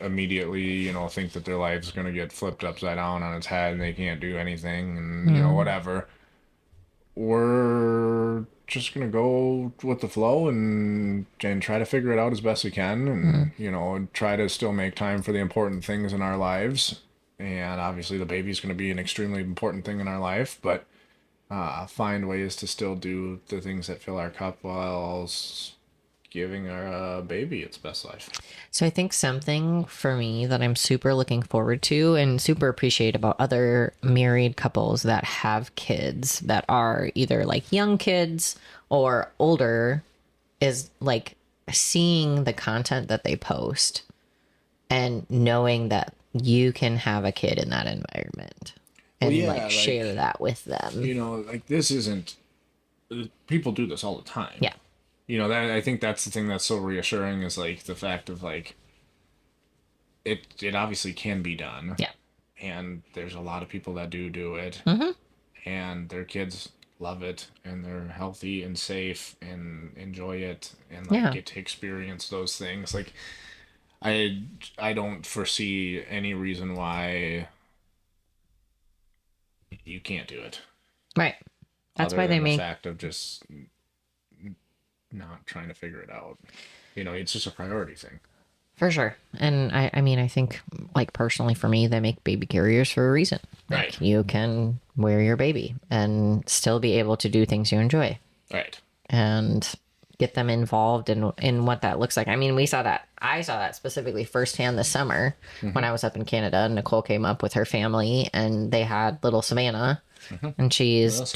S1: immediately, think that their life's gonna get flipped upside down on its head and they can't do anything and whatever. We're just gonna go with the flow and try to figure it out as best we can, and try to still make time for the important things in our lives. And obviously, the baby's gonna be an extremely important thing in our life, but find ways to still do the things that fill our cup while giving our baby its best life.
S2: So I think something for me that I'm super looking forward to and super appreciate about other married couples that have kids that are either like young kids or older is like seeing the content that they post and knowing that you can have a kid in that environment and share that with them.
S1: Like, this isn't... People do this all the time.
S2: Yeah.
S1: That I think that's the thing that's so reassuring is like the fact of like it obviously can be done.
S2: Yeah.
S1: And there's a lot of people that do it. And their kids love it and they're healthy and safe and enjoy it and get to experience those things. Like I don't foresee any reason why you can't do it.
S2: Right. That's why they make
S1: the fact of just not trying to figure it out. It's just a priority thing.
S2: For sure. And I mean, I think like personally for me, they make baby carriers for a reason.
S1: Right.
S2: You can wear your baby and still be able to do things you enjoy.
S1: Right.
S2: And get them involved in what that looks like. I mean, I saw that specifically firsthand this summer when I was up in Canada and Nicole came up with her family and they had little Savannah and she's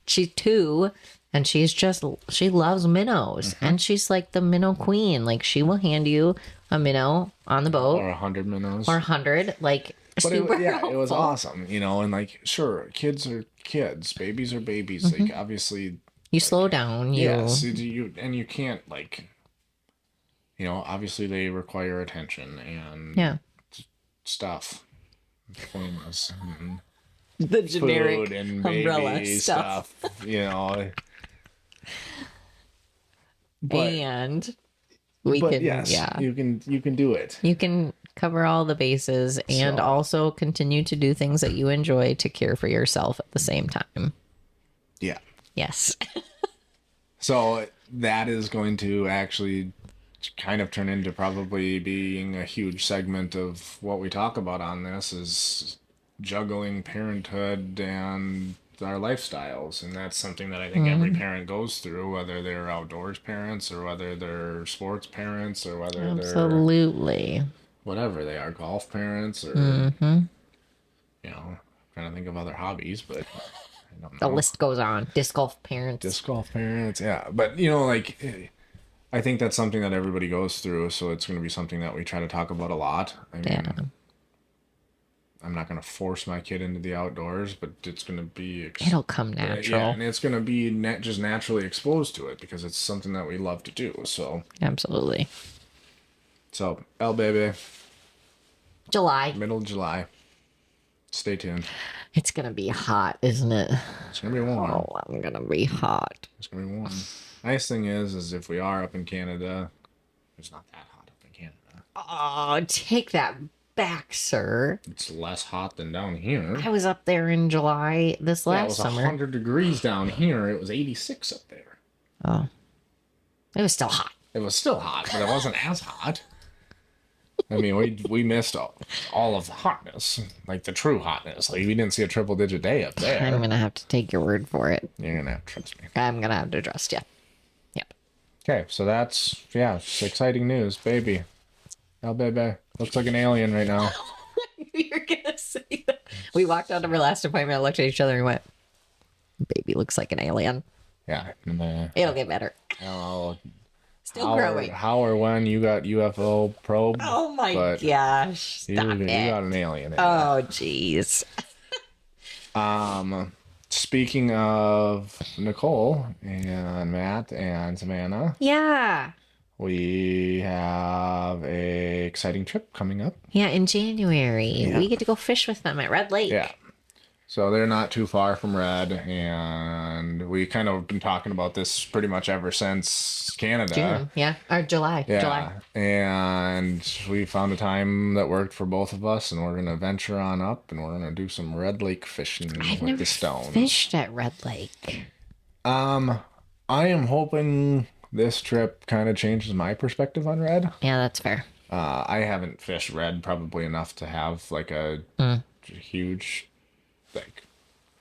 S2: 2 and she loves minnows and she's like the minnow queen. Like she will hand you a minnow on the boat
S1: or 100 minnows
S2: or 100 like
S1: but
S2: super
S1: it was awesome, and like, sure, kids are kids, babies are babies. Like, obviously
S2: you slow down.
S1: Yes, you can't like, obviously they require attention and stuff, cleanliness,
S2: the generic
S1: food and
S2: umbrella
S1: baby
S2: stuff.
S1: But,
S2: and
S1: you can do it.
S2: You can cover all the bases and also continue to do things that you enjoy to care for yourself at the same time.
S1: Yeah.
S2: Yes.
S1: So that is going to actually kind of turn into probably being a huge segment of what we talk about on this is juggling parenthood and our lifestyles. And that's something that I think every parent goes through, whether they're outdoors parents or whether they're sports parents or whether
S2: they're
S1: whatever they are, golf parents or, trying to think of other hobbies, but I don't know.
S2: The list goes on. Disc golf parents,
S1: yeah. But, like, I think that's something that everybody goes through, so it's going to be something that we try to talk about a lot. I mean, I'm not going to force my kid into the outdoors, but it's going to be
S2: It'll come
S1: yeah,
S2: natural.
S1: and it's going to be just naturally exposed to it because it's something that we love to do.
S2: Absolutely.
S1: So L baby,
S2: July.
S1: middle of July. Stay tuned.
S2: It's gonna be hot, isn't it?
S1: It's gonna be warm.
S2: Oh, I'm gonna be hot.
S1: It's gonna be warm. Nice thing is if we are up in Canada, it's not that hot up in Canada.
S2: Oh, take that back, sir.
S1: It's less hot than down here.
S2: I was up there in July this
S1: Yeah, it
S2: last
S1: was
S2: summer.
S1: 100 degrees down here. It was 86 up there.
S2: Oh, it was still hot.
S1: It was still hot, but it wasn't as hot. I mean, we missed all of the hotness, like the true hotness. Like we didn't see a triple digit day up there.
S2: I'm gonna have to take your word for it.
S1: You're gonna have to trust me.
S2: I'm gonna have to trust you. Yep.
S1: Okay, so that's it's exciting news, baby. Oh, baby, looks like an alien right now.
S2: You're gonna say that. We walked out of our last appointment, looked at each other, and went, "Baby looks like an alien."
S1: Yeah.
S2: It'll get better.
S1: Oh,
S2: Still growing.
S1: How or when you got UFO probe?
S2: Oh my
S1: but
S2: gosh! Stop
S1: you
S2: it.
S1: got an alien. In
S2: Oh jeez.
S1: Speaking of Nicole and Matt and Savannah,
S2: Yeah.
S1: we have a exciting trip coming up.
S2: Yeah, in January.
S1: Yeah.
S2: We get to go fish with them at Red Lake.
S1: Yeah. So they're not too far from Red, and we kind of been talking about this pretty much ever since Canada.
S2: June, yeah. Or July.
S1: Yeah.
S2: July.
S1: And we found a time that worked for both of us, and we're gonna venture on up, and we're gonna do some Red Lake fishing
S2: I've
S1: with
S2: never
S1: the stones.
S2: fished at Red Lake.
S1: I am hoping this trip kind of changes my perspective on Red.
S2: Yeah, that's fair.
S1: I haven't fished Red probably enough to have like a huge like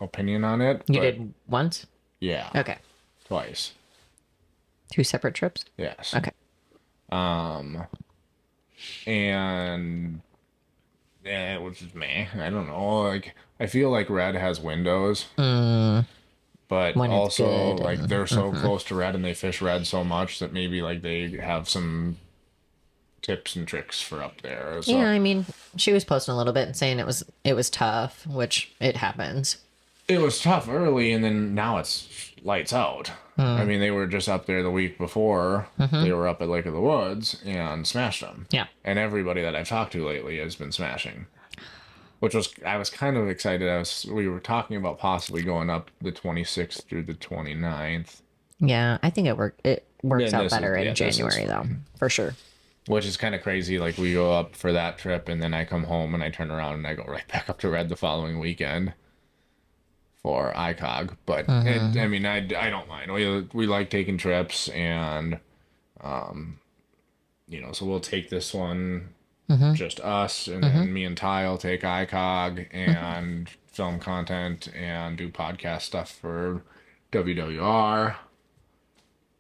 S1: opinion on it.
S2: You
S1: but
S2: did once?
S1: yeah,
S2: Okay.
S1: twice.
S2: 2 separate trips?
S1: Yes.
S2: Okay.
S1: And yeah, it was just meh. I don't know. Like I feel like Red has windows, but
S2: When it's
S1: also
S2: good
S1: like
S2: and-
S1: they're so close to Red and they fish Red so much that maybe like they have some tips and tricks for up there. So
S2: Yeah, I mean, she was posting a little bit and saying it was tough, which it happens.
S1: it was tough early, and then now it's lights out. I mean, they were just up there the week before. They were up at Lake of the Woods and smashed them.
S2: Yeah.
S1: And everybody that I've talked to lately has been smashing. Which was, I was kind of excited. We were talking about possibly going up the 26th through the 29th.
S2: Yeah, I think it works
S1: Yeah,
S2: out
S1: this
S2: better
S1: is-
S2: in
S1: yeah, this is
S2: January though, for sure.
S1: Which is kind of crazy. Like, we go up for that trip, and then I come home and I turn around and I go right back up to Red the following weekend for ICOG. But, I mean, I don't mind. We like taking trips, and, so we'll take this one, just us, and then me and Ty will take ICOG and film content and do podcast stuff for WWR.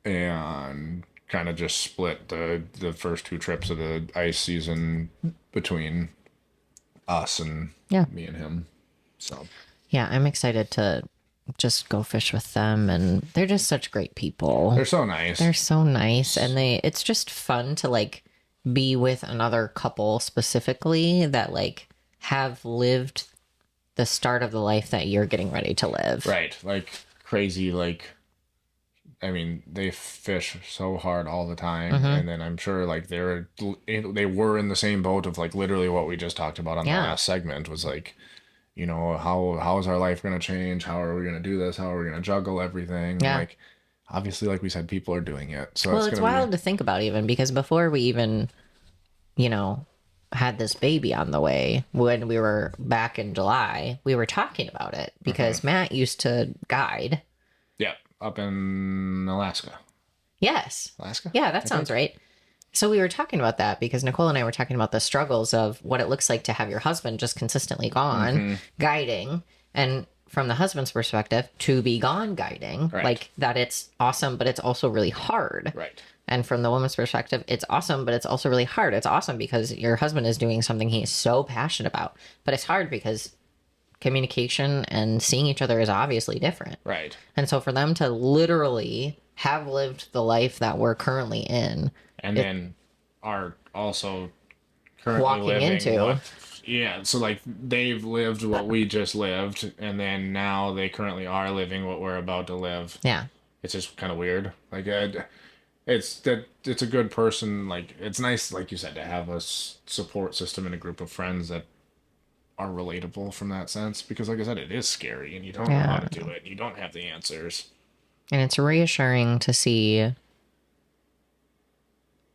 S1: And kind of just split the first 2 trips of the ice season between us and
S2: Yeah.
S1: me and him. So
S2: Yeah, I'm excited to just go fish with them, and they're just such great people.
S1: they're so nice.
S2: They're so nice, and it's just fun to like be with another couple specifically that like have lived the start of the life that you're getting ready to live.
S1: Right, like crazy. Like, I mean, they fish so hard all the time, and then I'm sure like they were in the same boat of like literally what we just talked about on the
S2: Yeah.
S1: last segment was like, how is our life going to change? How are we going to do this? How are we going to juggle everything?
S2: Yeah.
S1: Like, obviously, like we said, people are doing it. So
S2: Well, it's
S1: gonna
S2: wild to think about even because before we even, had this baby on the way when we were back in July, we were talking about it because Matt used to guide.
S1: Yeah, up in Alaska.
S2: Yes.
S1: Alaska?
S2: Yeah, that sounds right. So we were talking about that because Nicole and I were talking about the struggles of what it looks like to have your husband just consistently gone guiding, and from the husband's perspective, to be gone guiding,
S1: Right.
S2: like that it's awesome, but it's also really hard.
S1: Right.
S2: And from the woman's perspective, it's awesome, but it's also really hard. It's awesome because your husband is doing something he's so passionate about, but it's hard because communication and seeing each other is obviously different.
S1: Right.
S2: And so for them to literally have lived the life that we're currently in,
S1: And then are also currently
S2: Walking
S1: living
S2: into-
S1: what Yeah, so like they've lived what we just lived, and then now they currently are living what we're about to live.
S2: Yeah.
S1: It's just kind of weird. Like it's that it's a good person. Like it's nice, like you said, to have a support system and a group of friends that are relatable from that sense. Because like I said, it is scary, and you don't know how
S2: Yeah.
S1: to do it. And you don't have the answers.
S2: And it's reassuring to see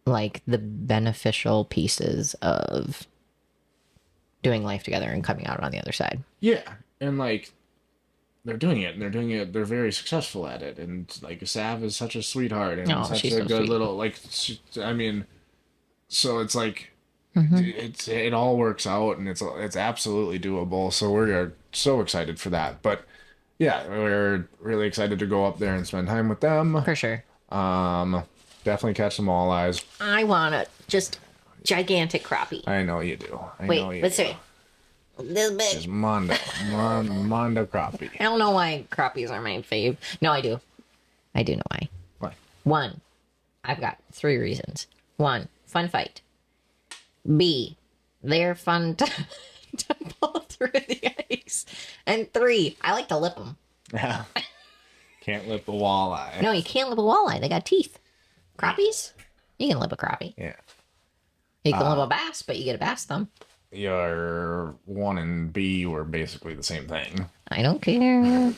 S2: like the beneficial pieces of doing life together and coming out on the other side.
S1: Yeah, and like they're doing it, and they're doing it. They're very successful at it, and like Sav is such a sweetheart and
S2: Oh,
S1: such
S2: she's
S1: a
S2: so
S1: good
S2: sweet.
S1: little like. I mean, so it's like
S2: Hmm.
S1: it all works out, and it's absolutely doable. So we're so excited for that. But yeah, we're really excited to go up there and spend time with them.
S2: For sure.
S1: Um, definitely catch some walleyes.
S2: I want a just gigantic crappie.
S1: I know you do. I know
S2: Wait,
S1: you
S2: let's
S1: do.
S2: see. This
S1: Just
S2: big.
S1: Mondo crappie.
S2: I don't know why crappies are my fave. No, I do. I do know why.
S1: Why?
S2: One, I've got 3 reasons. 1, fun fight. B, they're fun to, to pull through the ice. And 3, I like to lip them.
S1: Yeah. Can't lip a walleye.
S2: No, you can't lip a walleye. They got teeth. Crappies? You can lip a crappie.
S1: Yeah.
S2: You can lip a bass, but you get a bass thumb.
S1: Your 1 and B were basically the same thing.
S2: I don't care.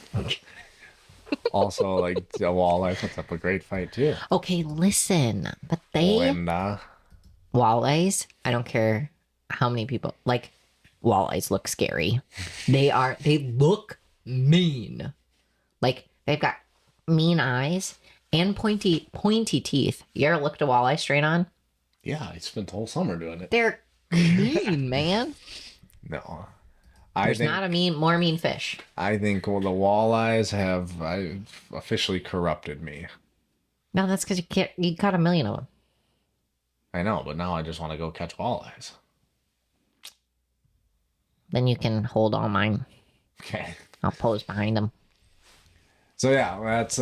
S1: Also, like the walleye puts up a great fight too.
S2: Okay, listen. But they
S1: Linda.
S2: walleyes, I don't care how many people like walleyes look scary. They look mean. Like they've got mean eyes and pointy teeth. You ever looked a walleye straight on?
S1: Yeah, I spent the whole summer doing it.
S2: They're mean, man.
S1: No.
S2: There's not a more mean fish.
S1: I think well, the walleyes have officially corrupted me.
S2: No, that's because you caught a million of them.
S1: I know, but now I just want to go catch walleyes.
S2: Then you can hold all mine.
S1: Okay.
S2: I'll pose behind them.
S1: So yeah, that's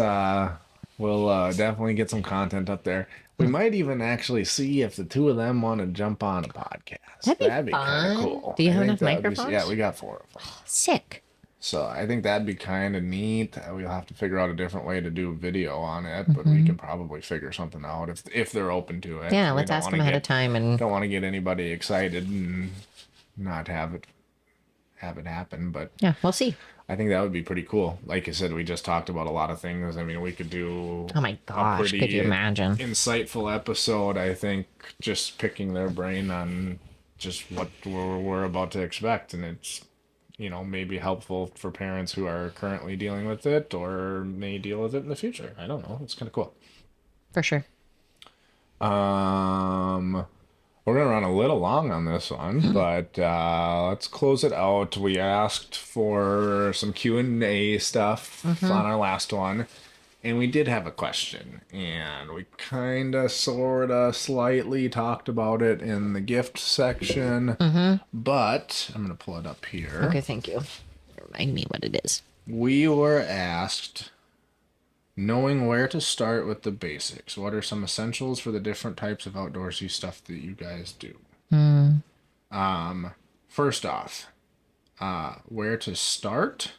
S1: we'll definitely get some content up there. We might even actually see if the two of them want to jump on a podcast.
S2: That'd be
S1: kind of
S2: fun.
S1: cool.
S2: Do you have
S1: think
S2: enough
S1: that'd
S2: microphones?
S1: Yeah, we got 4 of them.
S2: Sick.
S1: So I think that'd be kind of neat. We'll have to figure out a different way to do video on it, but we can probably figure something out if they're open to it.
S2: Yeah,
S1: We
S2: let's
S1: don't
S2: ask
S1: wanna
S2: them ahead of time and
S1: Don't want to get anybody excited and not have it happen, but
S2: yeah, we'll see.
S1: I think that would be pretty cool. Like I said, we just talked about a lot of things. I mean, we could do
S2: Oh my gosh, could you imagine?
S1: insightful episode. I think just picking their brain on just what we're about to expect, and it's maybe helpful for parents who are currently dealing with it or may deal with it in the future. I don't know. It's kind of cool.
S2: For sure.
S1: We're gonna run a little long on this one, but let's close it out. We asked for some Q&A stuff on our last one, and we did have a question, and we kind of, sort of, slightly talked about it in the gift section, but I'm gonna pull it up here.
S2: Okay, thank you. Remind me what it is.
S1: We were asked, knowing where to start with the basics, what are some essentials for the different types of outdoorsy stuff that you guys do? First off, where to start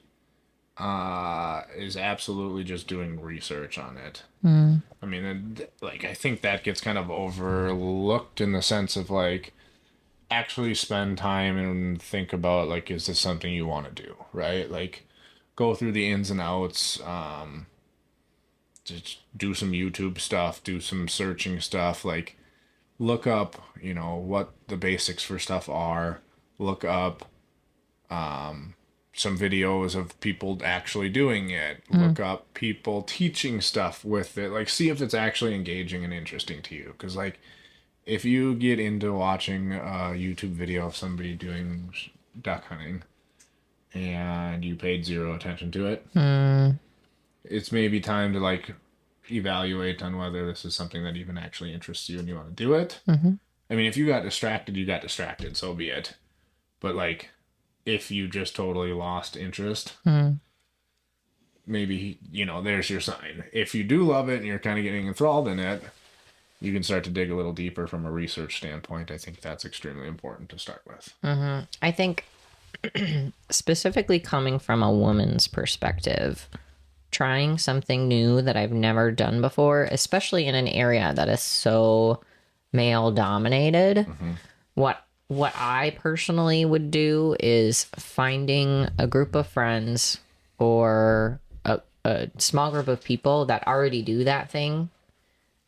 S1: is absolutely just doing research on it. I mean, like, I think that gets kind of overlooked in the sense of, like, actually spend time and think about, like, is this something you want to do, right? Like, go through the ins and outs, just do some YouTube stuff, do some searching stuff, like look up, what the basics for stuff are, look up some videos of people actually doing it, look up people teaching stuff with it, like see if it's actually engaging and interesting to you. Because like if you get into watching a YouTube video of somebody doing duck hunting and you paid zero attention to it, it's maybe time to like evaluate on whether this is something that even actually interests you and you want to do it. I mean, if you got distracted, you got distracted, so be it. But like, if you just totally lost interest, maybe, there's your sign. If you do love it and you're kind of getting enthralled in it, you can start to dig a little deeper from a research standpoint. I think that's extremely important to start with.
S2: I think specifically coming from a woman's perspective, trying something new that I've never done before, especially in an area that is so male dominated, what I personally would do is finding a group of friends or a small group of people that already do that thing,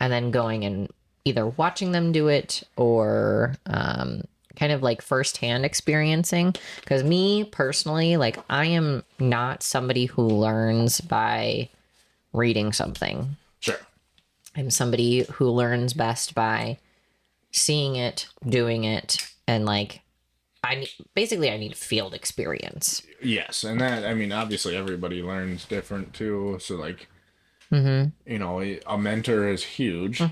S2: and then going and either watching them do it or kind of like firsthand experiencing. Because me personally, like, I am not somebody who learns by reading something.
S1: Sure.
S2: I'm somebody who learns best by seeing it, doing it, and like I need field experience.
S1: Yes, and that, I mean, obviously everybody learns different too. So like, you know, a mentor is huge.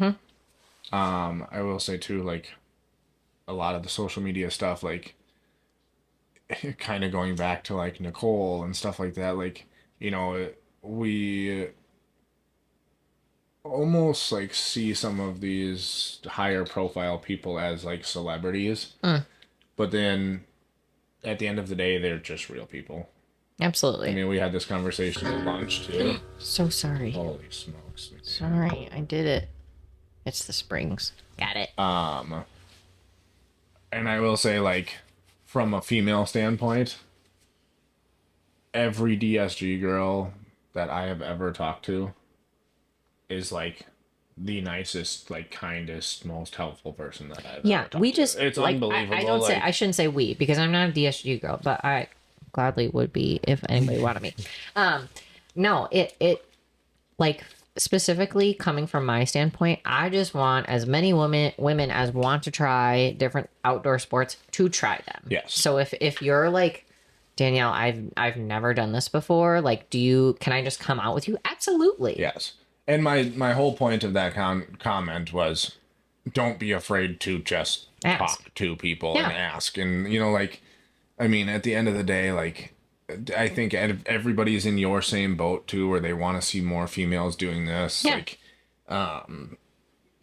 S1: I will say too, like a lot of the social media stuff, like kind of going back to like Nicole and stuff like that. Like, you know, we almost like see some of these higher profile people as like celebrities, but then at the end of the day, they're just real people.
S2: Absolutely.
S1: I mean, we had this conversation at lunch too.
S2: So sorry.
S1: Holy smokes!
S2: Sorry, I did it. It's the springs. Got it.
S1: And I will say, like, from a female standpoint, every DSG girl that I have ever talked to is like the nicest, like kindest, most helpful person that I've ever talked
S2: We
S1: to.
S2: just
S1: It's
S2: like
S1: unbelievable.
S2: I don't say
S1: like,
S2: I shouldn't say we because I'm not a DSG girl, but I gladly would be if anybody wanted me. No, it like specifically coming from my standpoint, I just want as many women as want to try different outdoor sports to try them.
S1: Yes.
S2: So if you're like, Danielle, I've never done this before, like, can I just come out with you? Absolutely.
S1: Yes. And my whole point of that comment was, don't be afraid to just
S2: Ask.
S1: talk to people
S2: Yeah.
S1: and ask. And, you know, like, I mean, at the end of the day, like, I think everybody's in your same boat too, where they want to see more females doing this.
S2: Yeah.
S1: Like,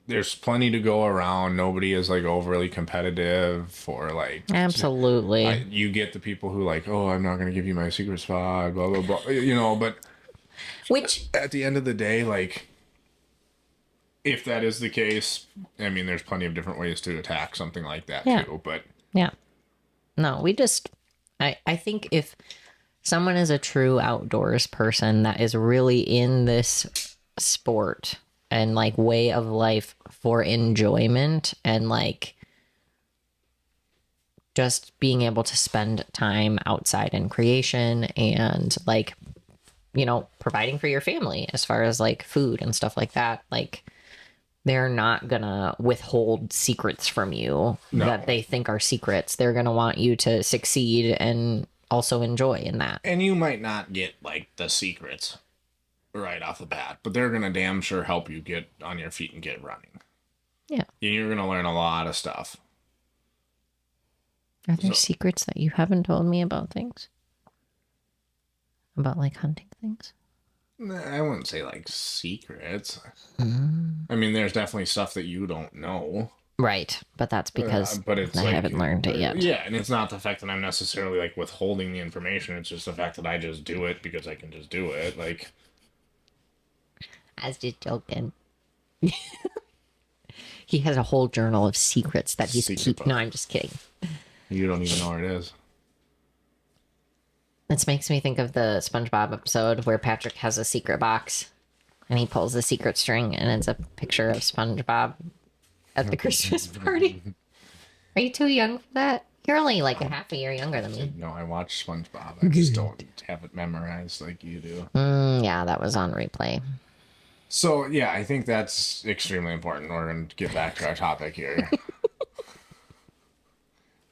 S1: there's plenty to go around. Nobody is like overly competitive or like.
S2: Absolutely.
S1: You get the people who like, oh, I'm not going to give you my secret spot, blah blah blah. You know, but
S2: Which
S1: at the end of the day, like, if that is the case, I mean, there's plenty of different ways to attack something like that too. But
S2: yeah. No, I think if someone is a true outdoors person that is really in this sport and like way of life for enjoyment and like just being able to spend time outside in creation and like, you know, providing for your family as far as like food and stuff like that, like they're not gonna withhold secrets from you that they think are secrets. They're gonna want you to succeed and also enjoy in that.
S1: And you might not get like the secrets right off the bat, but they're gonna damn sure help you get on your feet and get running.
S2: Yeah.
S1: You're gonna learn a lot of stuff.
S2: Are there secrets that you haven't told me about things? About like hunting things?
S1: I wouldn't say like secrets. I mean, there's definitely stuff that you don't know.
S2: Right, but that's because
S1: But it's
S2: I
S1: like,
S2: haven't learned it yet.
S1: Yeah, and it's not the fact that I'm necessarily like withholding the information. It's just the fact that I just do it because I can just do it. Like,
S2: I was just joking. He has a whole journal of secrets that he's keeping. No, I'm just kidding.
S1: you don't even know where it is.
S2: This makes me think of the SpongeBob episode where Patrick has a secret box and he pulls the secret string and it's a picture of SpongeBob at the Christmas party. Are you too young for that? You're only like a half a year younger than me.
S1: No, I watch SpongeBob. I just don't have it memorized like you do.
S2: Yeah, that was on replay.
S1: So, yeah, I think that's extremely important. We're going to get back to our topic here.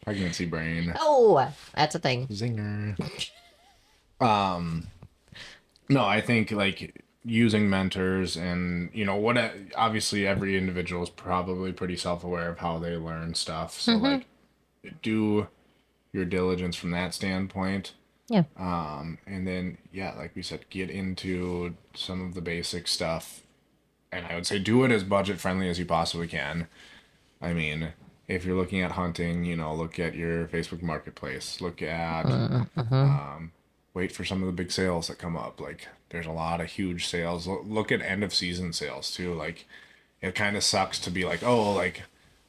S1: Pregnancy brain.
S2: Oh, that's a thing.
S1: Zinger. No, I think like using mentors and you know what, obviously every individual is probably pretty self-aware of how they learn stuff. So like do your diligence from that standpoint.
S2: Yeah.
S1: And then yeah, like we said, get into some of the basic stuff And I would say do it as budget friendly as you possibly can. I mean, if you're looking at hunting, look at your Facebook Marketplace. Look at, wait for some of the big sales that come up. Like, there's a lot of huge sales. Look at end of season sales too. Like, it kind of sucks to be like, oh, like,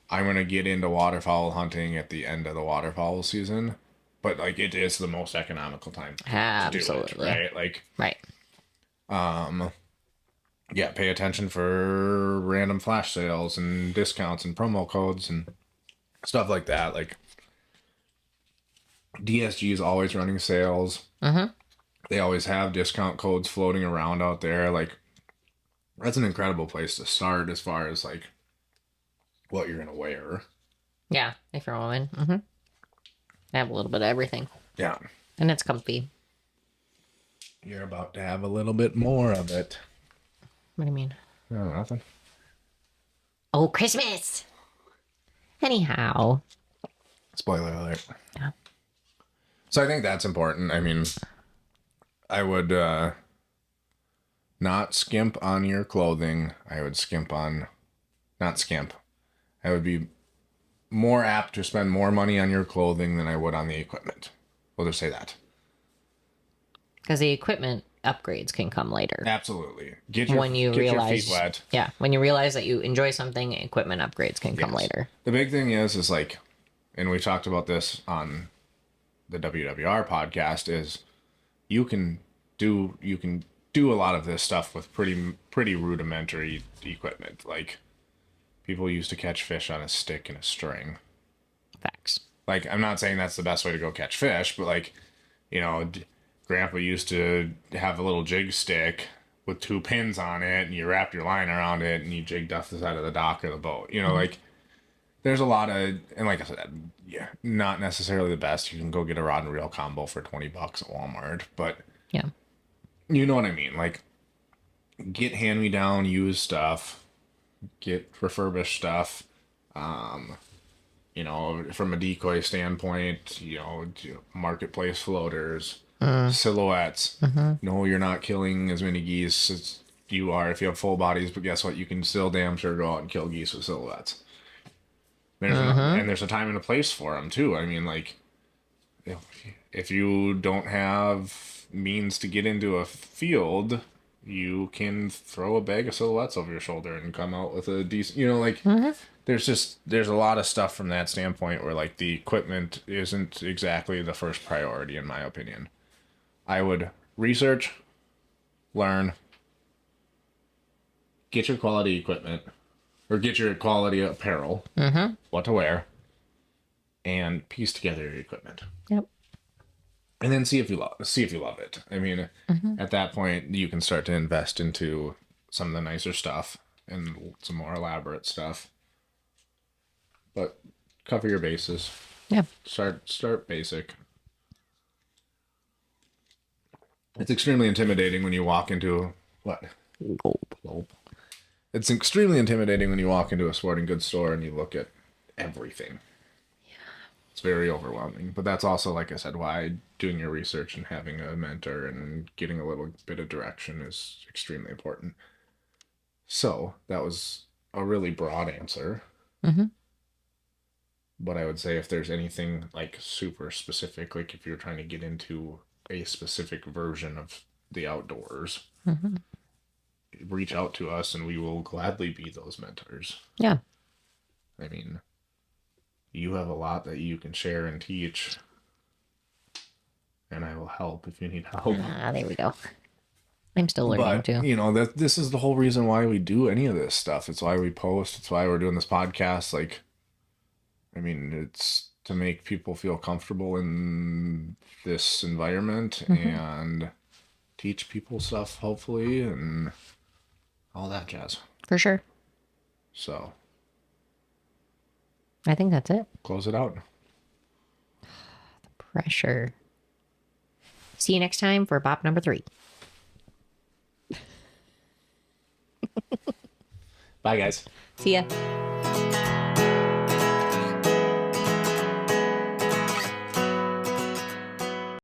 S1: I'm going to get into waterfowl hunting at the end of the waterfowl season. But, like, it is the most economical time to do it,
S2: Absolutely.
S1: right? Like,
S2: Right.
S1: yeah, pay attention for random flash sales and discounts and promo codes and stuff like that. Like, DSG is always running sales. They always have discount codes floating around out there. Like, that's an incredible place to start as far as like what you're gonna wear.
S2: Yeah, if you're a woman. I have a little bit of everything.
S1: Yeah,
S2: And it's comfy.
S1: you're about to have a little bit more of it.
S2: What do you mean?
S1: No, nothing.
S2: Oh, Christmas! Anyhow.
S1: Spoiler alert.
S2: Yeah.
S1: So I think that's important. I mean, I would not skimp on your clothing. I would not skimp. I would be more apt to spend more money on your clothing than I would on the equipment. We'll just say that.
S2: Because the equipment upgrades can come later.
S1: Absolutely. Get
S2: When you
S1: your
S2: realize,
S1: feet wet.
S2: yeah, when you realize that you enjoy something, equipment upgrades can come
S1: Yes.
S2: later.
S1: The big thing is like, and we talked about this on the WWR podcast, is you can do a lot of this stuff with pretty rudimentary equipment. Like, people used to catch fish on a stick and a string.
S2: Facts.
S1: Like, I'm not saying that's the best way to go catch fish, but like, Grandpa used to have a little jig stick with 2 pins on it, and you wrapped your line around it, and you jigged off the side of the dock of the boat. Like, there's a lot of, and like I said, yeah, not necessarily the best. You can go get a rod and reel combo for $20 at Walmart, but
S2: Yeah.
S1: you know what I mean. Like, get hand-me-down used stuff, get refurbished stuff. From a decoy standpoint, marketplace floaters, silhouettes. No, you're not killing as many geese as you are if you have full bodies, but guess what? You can still damn sure go out and kill geese with silhouettes. And there's a time and a place for them too. I mean, like, if you don't have means to get into a field, you can throw a bag of silhouettes over your shoulder and come out with a decent, there's a lot of stuff from that standpoint where like the equipment isn't exactly the first priority in my opinion. I would research, learn, get your quality equipment, or get your quality apparel, what to wear, and piece together your equipment.
S2: Yep.
S1: And then see if you love it. I mean, at that point, you can start to invest into some of the nicer stuff and some more elaborate stuff. But cover your bases.
S2: Yeah.
S1: Start basic. It's extremely intimidating when you walk into what? Gulp. It's extremely intimidating when you walk into a sporting goods store and you look at everything. It's very overwhelming. But that's also, like I said, why doing your research and having a mentor and getting a little bit of direction is extremely important. So that was a really broad answer. But I would say if there's anything like super specific, like if you're trying to get into a specific version of the outdoors, reach out to us and we will gladly be those mentors.
S2: Yeah.
S1: I mean, you have a lot that you can share and teach, and I will help if you need help.
S2: There we go. I'm still learning too.
S1: This is the whole reason why we do any of this stuff. It's why we post. It's why we're doing this podcast. Like, I mean, it's to make people feel comfortable in this environment and teach people stuff, hopefully, and all that jazz.
S2: For sure.
S1: So,
S2: I think that's it.
S1: close it out.
S2: Pressure. See you next time for Bop number 3.
S1: Bye, guys.
S2: See ya.